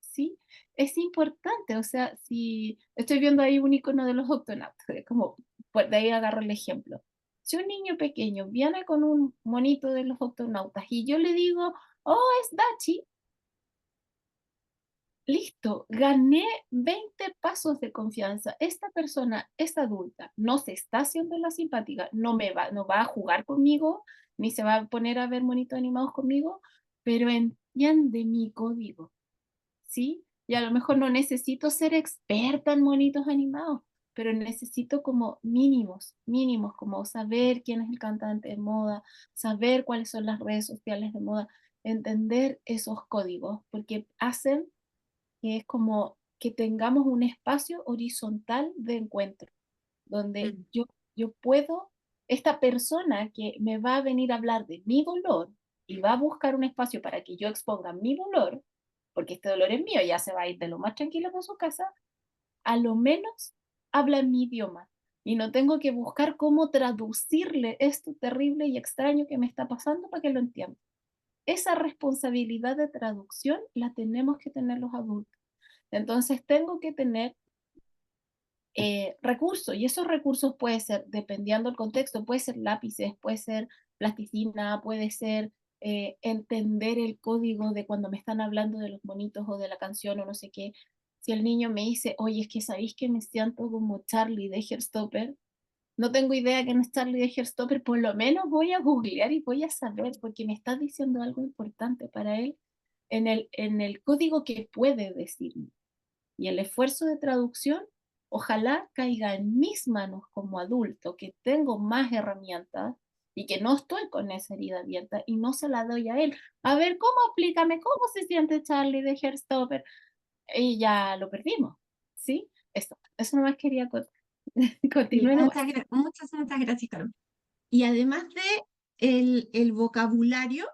¿Sí? Es importante, o sea, si estoy viendo ahí un icono de los octonautas, como de ahí agarro el ejemplo. Si un niño pequeño viene con un monito de los octonautas y yo le digo, oh, es Dachi, listo, gané 20 pasos de confianza. Esta persona es adulta, no se está haciendo la simpática, no va a jugar conmigo, ni se va a poner a ver monitos animados conmigo, pero entiende mi código. ¿Sí? Y a lo mejor no necesito ser experta en monitos animados, pero necesito como mínimos, mínimos, como saber quién es el cantante de moda, saber cuáles son las redes sociales de moda, entender esos códigos, porque hacen que es como que tengamos un espacio horizontal de encuentro, donde Mm. yo puedo, esta persona que me va a venir a hablar de mi dolor y va a buscar un espacio para que yo exponga mi dolor, porque este dolor es mío, ya se va a ir de lo más tranquilo con su casa, a lo menos habla en mi idioma y no tengo que buscar cómo traducirle esto terrible y extraño que me está pasando para que lo entienda. Esa responsabilidad de traducción la tenemos que tener los adultos. Entonces tengo que tener recursos, y esos recursos puede ser, dependiendo del contexto, puede ser lápices, puede ser plasticina, puede ser entender el código de cuando me están hablando de los monitos o de la canción o no sé qué. Si el niño me dice, oye, es que sabéis que me siento como Charlie de Herstopper, no tengo idea quién es Charlie de Herstopper, por lo menos voy a googlear y voy a saber, porque me está diciendo algo importante para él en el código que puede decirme. Y el esfuerzo de traducción, ojalá caiga en mis manos como adulto, que tengo más herramientas y que no estoy con esa herida abierta y no se la doy a él. A ver, ¿cómo explícame cómo se siente Charlie de Herstopper? Y ya lo perdimos, ¿sí? Eso nomás quería contar. Sí, Continúe nomás. muchas gracias, Carmen. Y además de el vocabulario,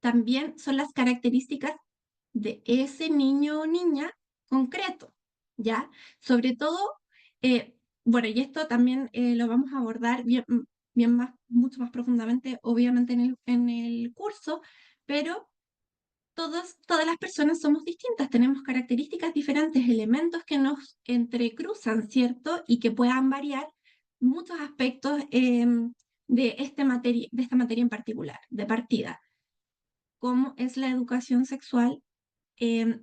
también son las características de ese niño o niña concreto, ¿ya? Sobre todo, bueno, y esto también lo vamos a abordar mucho más profundamente, obviamente, en el curso, pero todas las personas somos distintas, tenemos características diferentes, elementos que nos entrecruzan, ¿cierto? Y que puedan variar muchos aspectos de esta materia en particular, de partida. ¿Cómo es la educación sexual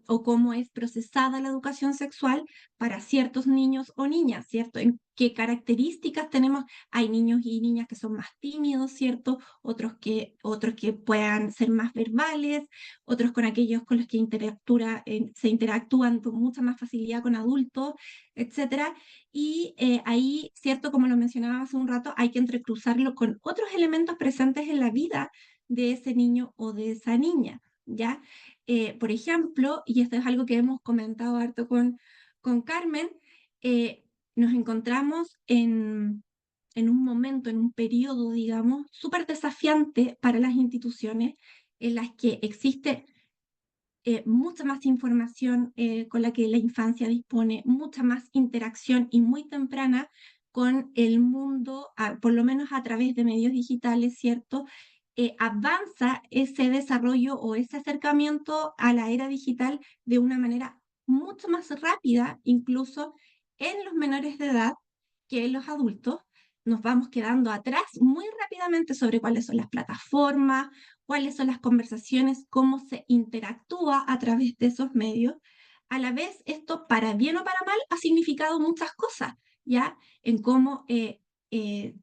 o cómo es procesada la educación sexual para ciertos niños o niñas, ¿cierto? ¿En qué características tenemos? Hay niños y niñas que son más tímidos, ¿cierto? Otros que puedan ser más verbales, otros con aquellos con los que se interactúan con mucha más facilidad con adultos, etcétera. Y ahí, ¿cierto? Como lo mencionaba hace un rato, hay que entrecruzarlo con otros elementos presentes en la vida de ese niño o de esa niña, ¿ya? Por ejemplo, y esto es algo que hemos comentado harto con Carmen, nos encontramos en un momento, en un periodo, digamos, súper desafiante para las instituciones en las que existe mucha más información con la que la infancia dispone, mucha más interacción y muy temprana con el mundo, por lo menos a través de medios digitales, ¿cierto? Avanza ese desarrollo o ese acercamiento a la era digital de una manera mucho más rápida, incluso en los menores de edad que en los adultos. Nos vamos quedando atrás muy rápidamente sobre cuáles son las plataformas, cuáles son las conversaciones, cómo se interactúa a través de esos medios. A la vez, esto, para bien o para mal, ha significado muchas cosas, ¿ya? En cómo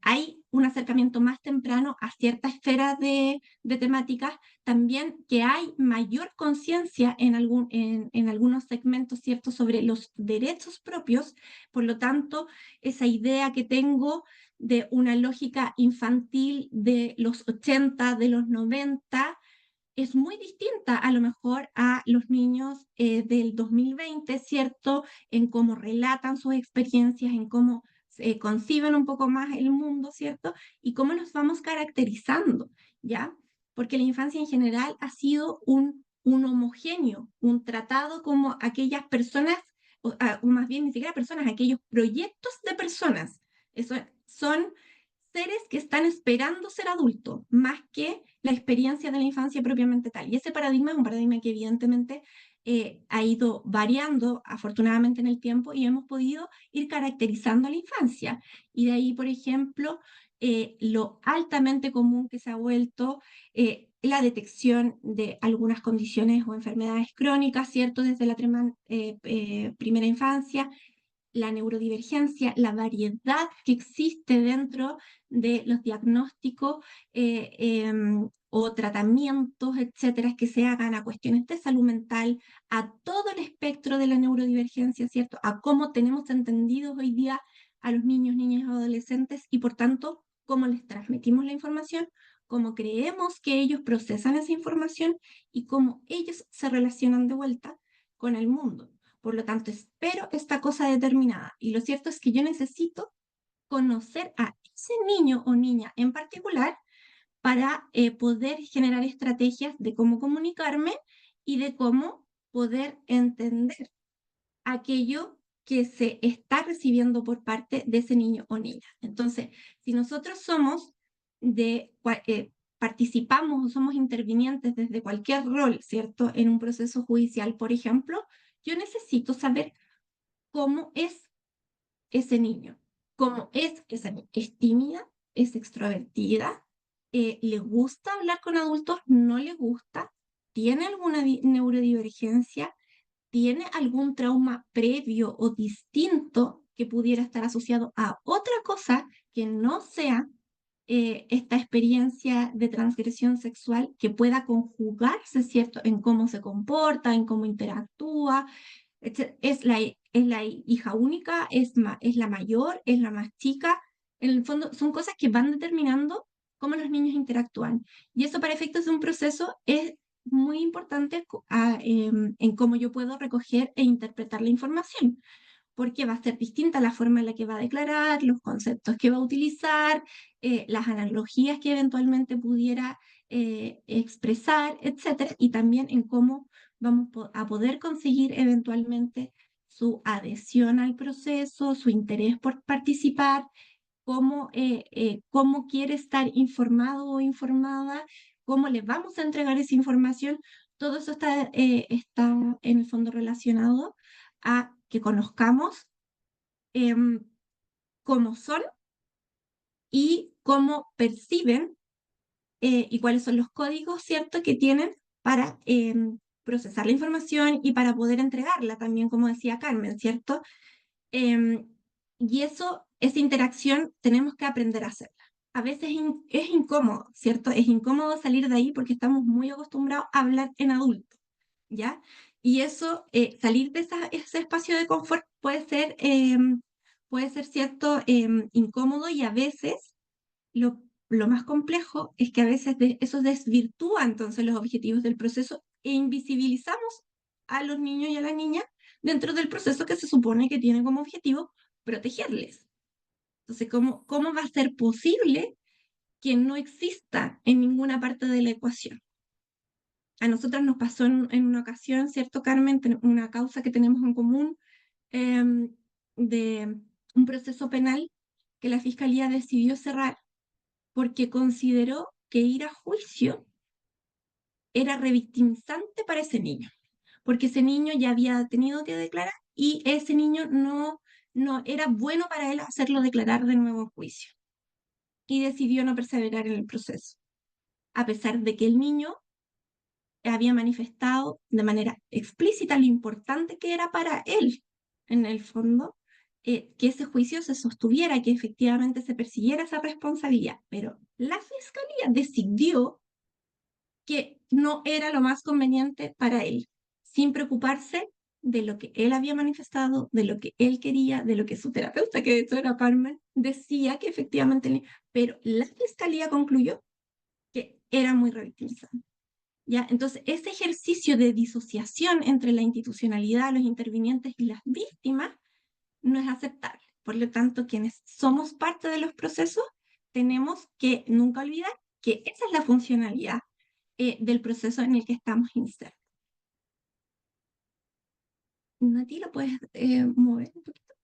hay un acercamiento más temprano a cierta esfera de temáticas, también que hay mayor conciencia en algunos segmentos, ¿cierto?, sobre los derechos propios, por lo tanto, esa idea que tengo de una lógica infantil de los 80, de los 90, es muy distinta a lo mejor a los niños del 2020, ¿cierto? En cómo relatan sus experiencias, en cómo conciben un poco más el mundo, ¿cierto? Y cómo los vamos caracterizando, ¿ya? Porque la infancia en general ha sido un homogéneo, un tratado como aquellas personas, o más bien ni siquiera personas, aquellos proyectos de personas. Eso son seres que están esperando ser adultos, más que la experiencia de la infancia propiamente tal. Y ese paradigma es un paradigma que evidentemente ha ido variando afortunadamente en el tiempo y hemos podido ir caracterizando a la infancia. Y de ahí, por ejemplo, lo altamente común que se ha vuelto la detección de algunas condiciones o enfermedades crónicas, ¿cierto? Desde la primera infancia, la neurodivergencia, la variedad que existe dentro de los diagnósticos o tratamientos, etcétera, que se hagan a cuestiones de salud mental, a todo el espectro de la neurodivergencia, ¿cierto? A cómo tenemos entendidos hoy día a los niños, niñas y adolescentes y por tanto, cómo les transmitimos la información, cómo creemos que ellos procesan esa información y cómo ellos se relacionan de vuelta con el mundo. Por lo tanto, espero esta cosa determinada. Y lo cierto es que yo necesito conocer a ese niño o niña en particular para poder generar estrategias de cómo comunicarme y de cómo poder entender aquello que se está recibiendo por parte de ese niño o niña. Entonces, si nosotros participamos o somos intervinientes desde cualquier rol, ¿cierto? En un proceso judicial, por ejemplo, yo necesito saber cómo es ese niño. ¿Cómo es esa niña? ¿Es tímida? ¿Es extrovertida? ¿Le gusta hablar con adultos? ¿No le gusta? ¿Tiene alguna neurodivergencia? ¿Tiene algún trauma previo o distinto que pudiera estar asociado a otra cosa que no sea esta experiencia de transgresión sexual, que pueda conjugarse, ¿cierto?, en cómo se comporta, en cómo interactúa? Es la hija única, es la mayor, es la más chica. En el fondo, son cosas que van determinando cómo los niños interactúan. Y eso, para efectos de un proceso, es muy importante en cómo yo puedo recoger e interpretar la información, porque va a ser distinta la forma en la que va a declarar, los conceptos que va a utilizar, las analogías que eventualmente pudiera expresar, etcétera, y también en cómo vamos a poder conseguir eventualmente su adhesión al proceso, su interés por participar, cómo quiere estar informado o informada, cómo le vamos a entregar esa información. Todo eso está en el fondo relacionado a que conozcamos em, cómo son y cómo perciben y cuáles son los códigos, ¿cierto?, que tienen para procesar la información y para poder entregarla también, como decía Carmen, ¿cierto? Em, y esa interacción tenemos que aprender a hacerla. A veces es incómodo, ¿cierto? Es incómodo salir de ahí porque estamos muy acostumbrados a hablar en adulto, ¿ya? Y eso, salir de ese espacio de confort puede ser, ¿cierto?, incómodo, y a veces lo más complejo es que a veces eso desvirtúa entonces los objetivos del proceso e invisibilizamos a los niños y a las niñas dentro del proceso que se supone que tiene como objetivo protegerles. Entonces, ¿cómo va a ser posible que no exista en ninguna parte de la ecuación? A nosotras nos pasó en una ocasión, ¿cierto, Carmen? Una causa que tenemos en común, de un proceso penal que la Fiscalía decidió cerrar porque consideró que ir a juicio era revictimizante para ese niño, porque ese niño ya había tenido que declarar y ese niño no era bueno para él hacerlo declarar de nuevo en juicio, y decidió no perseverar en el proceso, a pesar de que el niño había manifestado de manera explícita lo importante que era para él, en el fondo, que ese juicio se sostuviera, que efectivamente se persiguiera esa responsabilidad. Pero la Fiscalía decidió que no era lo más conveniente para él, sin preocuparse de lo que él había manifestado, de lo que él quería, de lo que su terapeuta, que de hecho era Carmen, decía que efectivamente, pero la Fiscalía concluyó que era muy revictimizante. ¿Ya? Entonces, ese ejercicio de disociación entre la institucionalidad, los intervinientes y las víctimas no es aceptable. Por lo tanto, quienes somos parte de los procesos, tenemos que nunca olvidar que esa es la funcionalidad del proceso en el que estamos insertos. Nati, ¿lo puedes mover un poquito?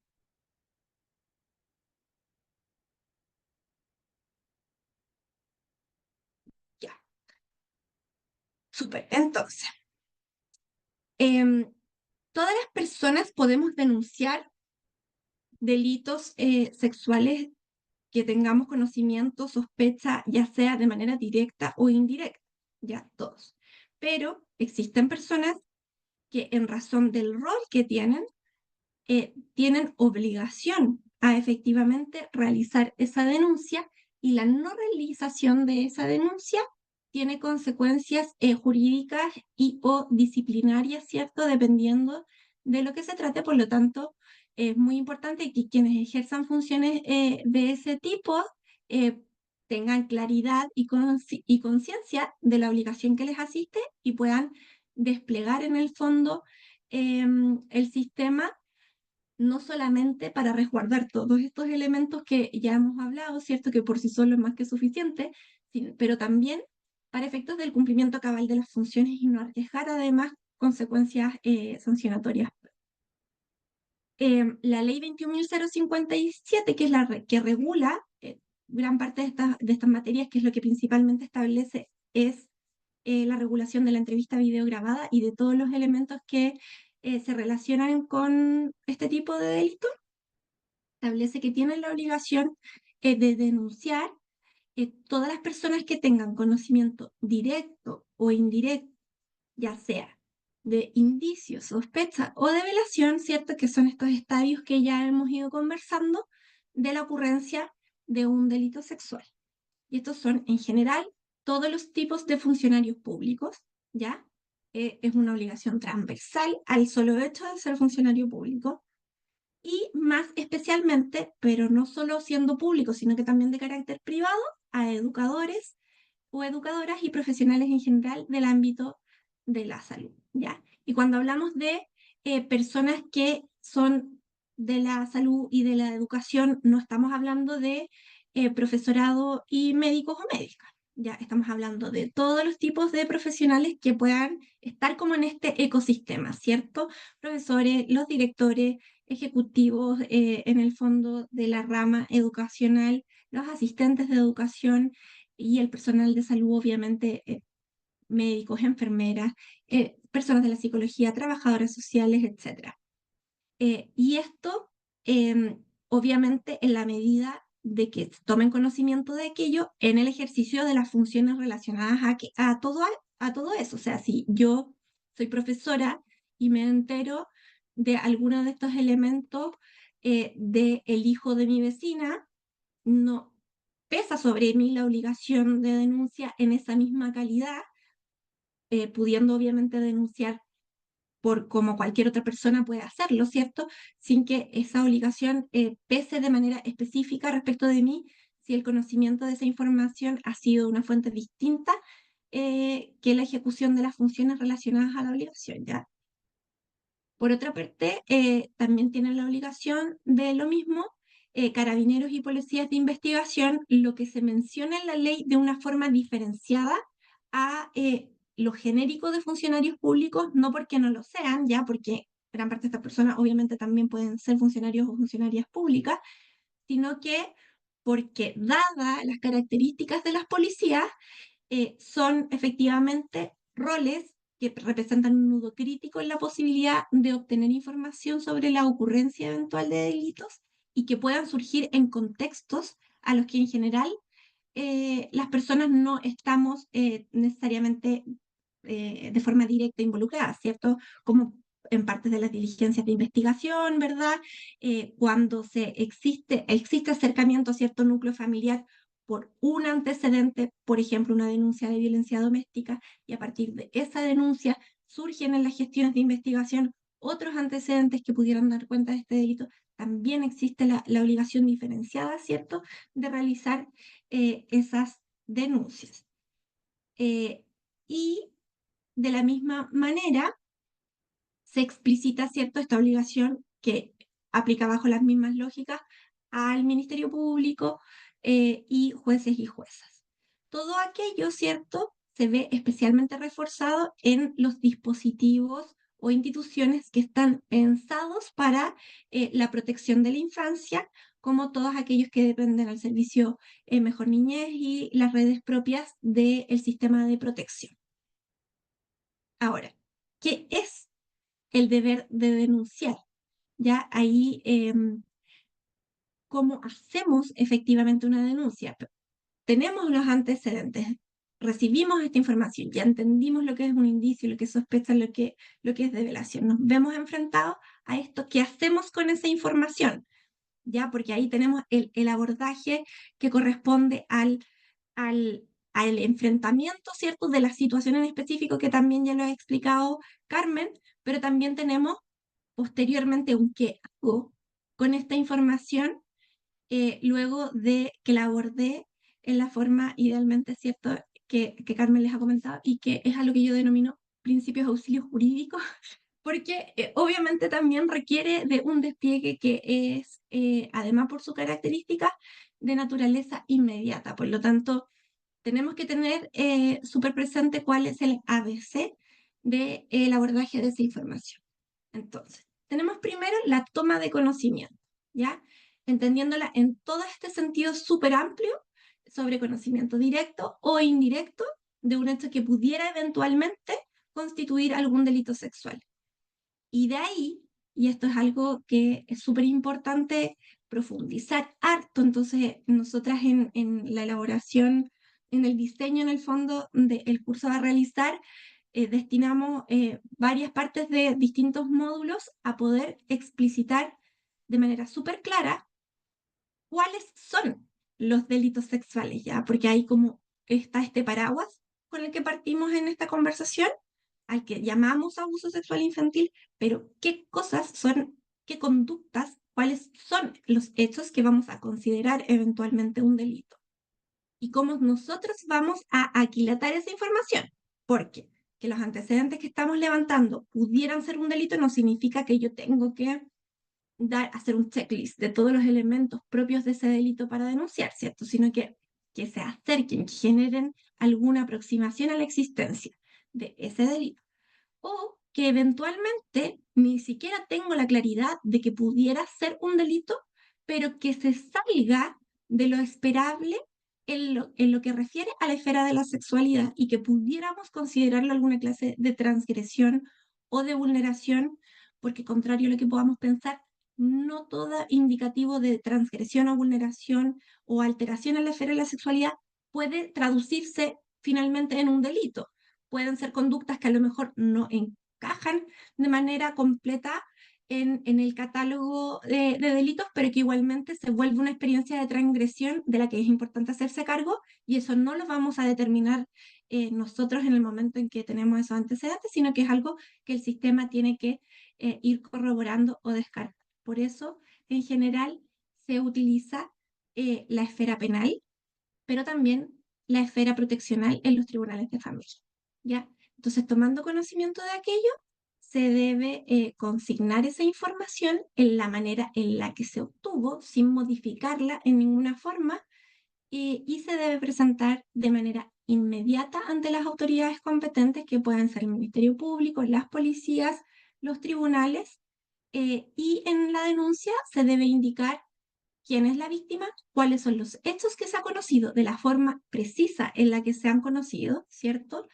Ya. Súper. Entonces, todas las personas podemos denunciar delitos sexuales que tengamos conocimiento, sospecha, ya sea de manera directa o indirecta, ya todos. Pero existen personas que, en razón del rol que tienen obligación a efectivamente realizar esa denuncia, y la no realización de esa denuncia tiene consecuencias jurídicas y o disciplinarias, ¿cierto? Dependiendo de lo que se trate. Por lo tanto, es muy importante que quienes ejerzan funciones de ese tipo eh, tengan claridad y conciencia de la obligación que les asiste y puedan desplegar en el fondo el sistema, no solamente para resguardar todos estos elementos que ya hemos hablado, ¿cierto? Que por sí solo es más que suficiente, pero también para efectos del cumplimiento cabal de las funciones y no arriesgar además consecuencias sancionatorias. La ley 21.057, que es que regula gran parte de estas materias, que es lo que principalmente establece, es la regulación de la entrevista videograbada y de todos los elementos que se relacionan con este tipo de delito. establece que tienen la obligación de denunciar todas las personas que tengan conocimiento directo o indirecto, ya sea de indicio, sospecha o develación, ¿cierto? Que son estos estadios que ya hemos ido conversando de la ocurrencia de un delito sexual. Y estos son, en general, todos los tipos de funcionarios públicos, ¿ya? Es una obligación transversal al solo hecho de ser funcionario público. Y más especialmente, pero no solo siendo público, sino que también de carácter privado, a educadores o educadoras y profesionales en general del ámbito de la salud, ¿ya? Y cuando hablamos de personas que son de la salud y de la educación, no estamos hablando de profesorado y médicos o médicas, ya estamos hablando de todos los tipos de profesionales que puedan estar como en este ecosistema, ¿cierto? Profesores, los directores, ejecutivos en el fondo de la rama educacional, los asistentes de educación y el personal de salud, obviamente, médicos, enfermeras, personas de la psicología, trabajadoras sociales, etc. Y esto, obviamente, en la medida de que tomen conocimiento de aquello en el ejercicio de las funciones relacionadas a todo eso. O sea, si yo soy profesora y me entero de alguno de estos elementos del hijo de mi vecina, no pesa sobre mí la obligación de denuncia en esa misma calidad, pudiendo obviamente denunciar por como cualquier otra persona puede hacerlo, ¿cierto? Sin que esa obligación pese de manera específica respecto de mí, si el conocimiento de esa información ha sido una fuente distinta que la ejecución de las funciones relacionadas a la obligación, ¿ya? Por otra parte, también tienen la obligación de lo mismo carabineros y policías de investigación, lo que se menciona en la ley de una forma diferenciada a lo genérico de funcionarios públicos, no porque no lo sean, ya porque gran parte de estas personas obviamente también pueden ser funcionarios o funcionarias públicas, sino que porque dadas las características de las policías, son efectivamente roles que representan un nudo crítico en la posibilidad de obtener información sobre la ocurrencia eventual de delitos y que puedan surgir en contextos a los que en general las personas no estamos necesariamente de forma directa involucradas, ¿cierto? Como en partes de las diligencias de investigación, ¿verdad? Cuando existe acercamiento a cierto núcleo familiar por un antecedente, por ejemplo, una denuncia de violencia doméstica, y a partir de esa denuncia surgen en las gestiones de investigación otros antecedentes que pudieran dar cuenta de este delito, también existe la obligación diferenciada, ¿cierto?, de realizar esas denuncias. Y de la misma manera, se explicita, ¿cierto?, esta obligación que aplica bajo las mismas lógicas al Ministerio Público y jueces y juezas. Todo aquello, ¿cierto?, se ve especialmente reforzado en los dispositivos o instituciones que están pensados para la protección de la infancia, como todos aquellos que dependen del servicio Mejor Niñez y las redes propias del sistema de protección. Ahora, ¿qué es el deber de denunciar? Ya ahí, ¿cómo hacemos efectivamente una denuncia? Tenemos los antecedentes, recibimos esta información, ya entendimos lo que es un indicio, lo que es sospecha, lo que es develación. Nos vemos enfrentados a esto. ¿Qué hacemos con esa información? ¿Ya? Porque ahí tenemos el abordaje que corresponde al enfrentamiento, ¿cierto?, de la situación en específico, que también ya lo ha explicado Carmen, pero también tenemos posteriormente un qué hago con esta información luego de que la abordé en la forma idealmente, ¿cierto?, que Carmen les ha comentado y que es a lo que yo denomino principios de auxilio jurídico, porque obviamente también requiere de un despliegue que es, además por su característica, de naturaleza inmediata. Por lo tanto, tenemos que tener súper presente cuál es el ABC del abordaje de esa información. Entonces, tenemos primero la toma de conocimiento, ¿ya? Entendiéndola en todo este sentido súper amplio sobre conocimiento directo o indirecto de un hecho que pudiera eventualmente constituir algún delito sexual. Y de ahí y esto es algo que es súper importante profundizar harto. Entonces, nosotras en la elaboración, en el diseño, en el fondo, del curso a realizar, destinamos varias partes de distintos módulos a poder explicitar de manera súper clara cuáles son los delitos sexuales, ¿ya? Porque ahí como está este paraguas con el que partimos en esta conversación, al que llamamos abuso sexual infantil, pero qué cosas son, qué conductas, cuáles son los hechos que vamos a considerar eventualmente un delito. Y cómo nosotros vamos a aquilatar esa información, porque que los antecedentes que estamos levantando pudieran ser un delito no significa que yo tengo que hacer un checklist de todos los elementos propios de ese delito para denunciar, ¿cierto? Sino que se acerquen, que generen alguna aproximación a la existencia de ese delito. O que eventualmente ni siquiera tengo la claridad de que pudiera ser un delito, pero que se salga de lo esperable en lo que refiere a la esfera de la sexualidad y que pudiéramos considerarlo alguna clase de transgresión o de vulneración, porque contrario a lo que podamos pensar, no todo indicativo de transgresión o vulneración o alteración en la esfera de la sexualidad puede traducirse finalmente en un delito. Pueden ser conductas que a lo mejor no encajan de manera completa en el catálogo de delitos, pero que igualmente se vuelve una experiencia de transgresión de la que es importante hacerse cargo, y eso no lo vamos a determinar nosotros en el momento en que tenemos esos antecedentes, sino que es algo que el sistema tiene que ir corroborando o descartar. Por eso, en general, se utiliza la esfera penal, pero también la esfera proteccional en los tribunales de familia, ¿ya? Entonces, tomando conocimiento de aquello, se debe consignar esa información en la manera en la que se obtuvo, sin modificarla en ninguna forma, y se debe presentar de manera inmediata ante las autoridades competentes, que pueden ser el Ministerio Público, las policías, los tribunales, y en la denuncia se debe indicar quién es la víctima, cuáles son los hechos que se ha conocido de la forma precisa en la que se han conocido, ¿cierto?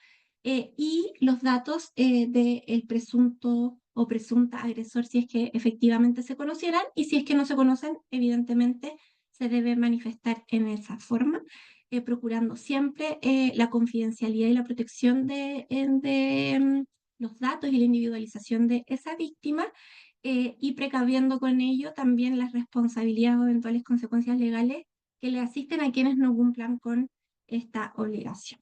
Y los datos del presunto o presunta agresor, si es que efectivamente se conocieran, y si es que no se conocen, evidentemente se debe manifestar en esa forma, procurando siempre la confidencialidad y la protección de los datos y la individualización de esa víctima, y precaviendo con ello también las responsabilidades o eventuales consecuencias legales que le asisten a quienes no cumplan con esta obligación.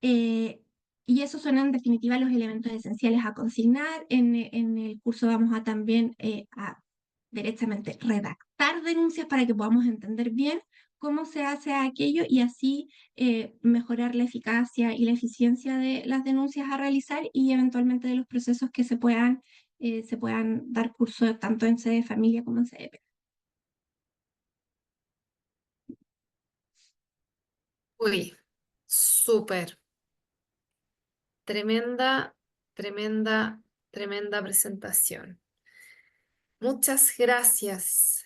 Y esos son en definitiva los elementos esenciales a consignar. En el curso vamos a también a derechamente redactar denuncias para que podamos entender bien cómo se hace aquello y así mejorar la eficacia y la eficiencia de las denuncias a realizar y eventualmente de los procesos que se puedan dar curso tanto en sede de familia como en sede penal. Uy, súper. Tremenda, tremenda, tremenda presentación. Muchas gracias.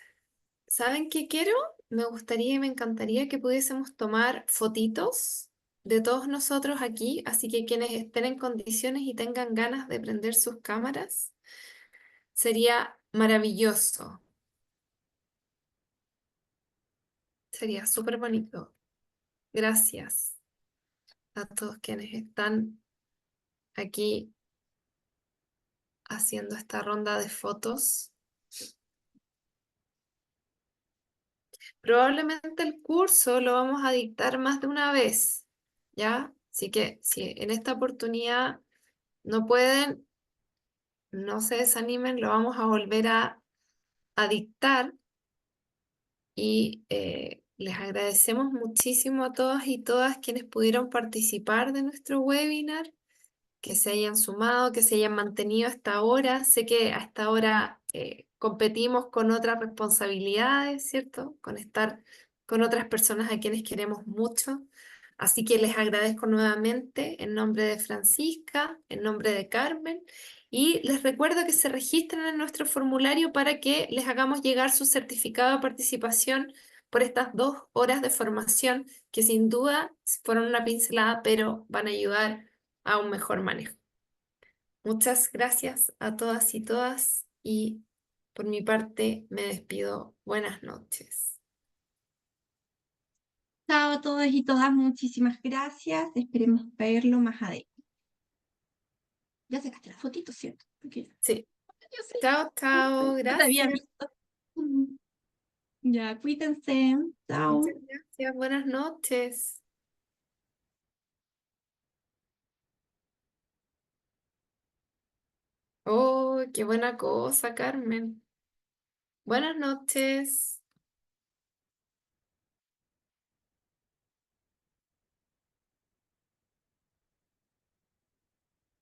¿Saben qué quiero? Me gustaría y me encantaría que pudiésemos tomar fotitos de todos nosotros aquí, así que quienes estén en condiciones y tengan ganas de prender sus cámaras, sería maravilloso. Sería súper bonito. Gracias a todos quienes están aquí haciendo esta ronda de fotos. Probablemente el curso lo vamos a dictar más de una vez, ¿ya? Así que si en esta oportunidad no pueden, no se desanimen, lo vamos a volver a dictar y les agradecemos muchísimo a todas y todas quienes pudieron participar de nuestro webinar, que se hayan sumado, que se hayan mantenido hasta ahora. Sé que hasta ahora competimos con otras responsabilidades, ¿cierto? Con estar con otras personas a quienes queremos mucho. Así que les agradezco nuevamente en nombre de Francisca, en nombre de Carmen, y les recuerdo que se registren en nuestro formulario para que les hagamos llegar su certificado de participación por estas 2 horas de formación que sin duda fueron una pincelada, pero van a ayudar a un mejor manejo. Muchas gracias a todas y todas y por mi parte me despido. Buenas noches. Chao a todos y todas, muchísimas gracias. Esperemos verlo más adelante. Ya sacaste la fotito, ¿cierto? Porque Sí. yo sé, Chao, chao. no te había Gracias. visto. Ya, cuídense. Chao. Muchas gracias. Buenas noches. Oh, qué buena cosa, Carmen. Buenas noches.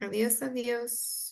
Adiós, adiós.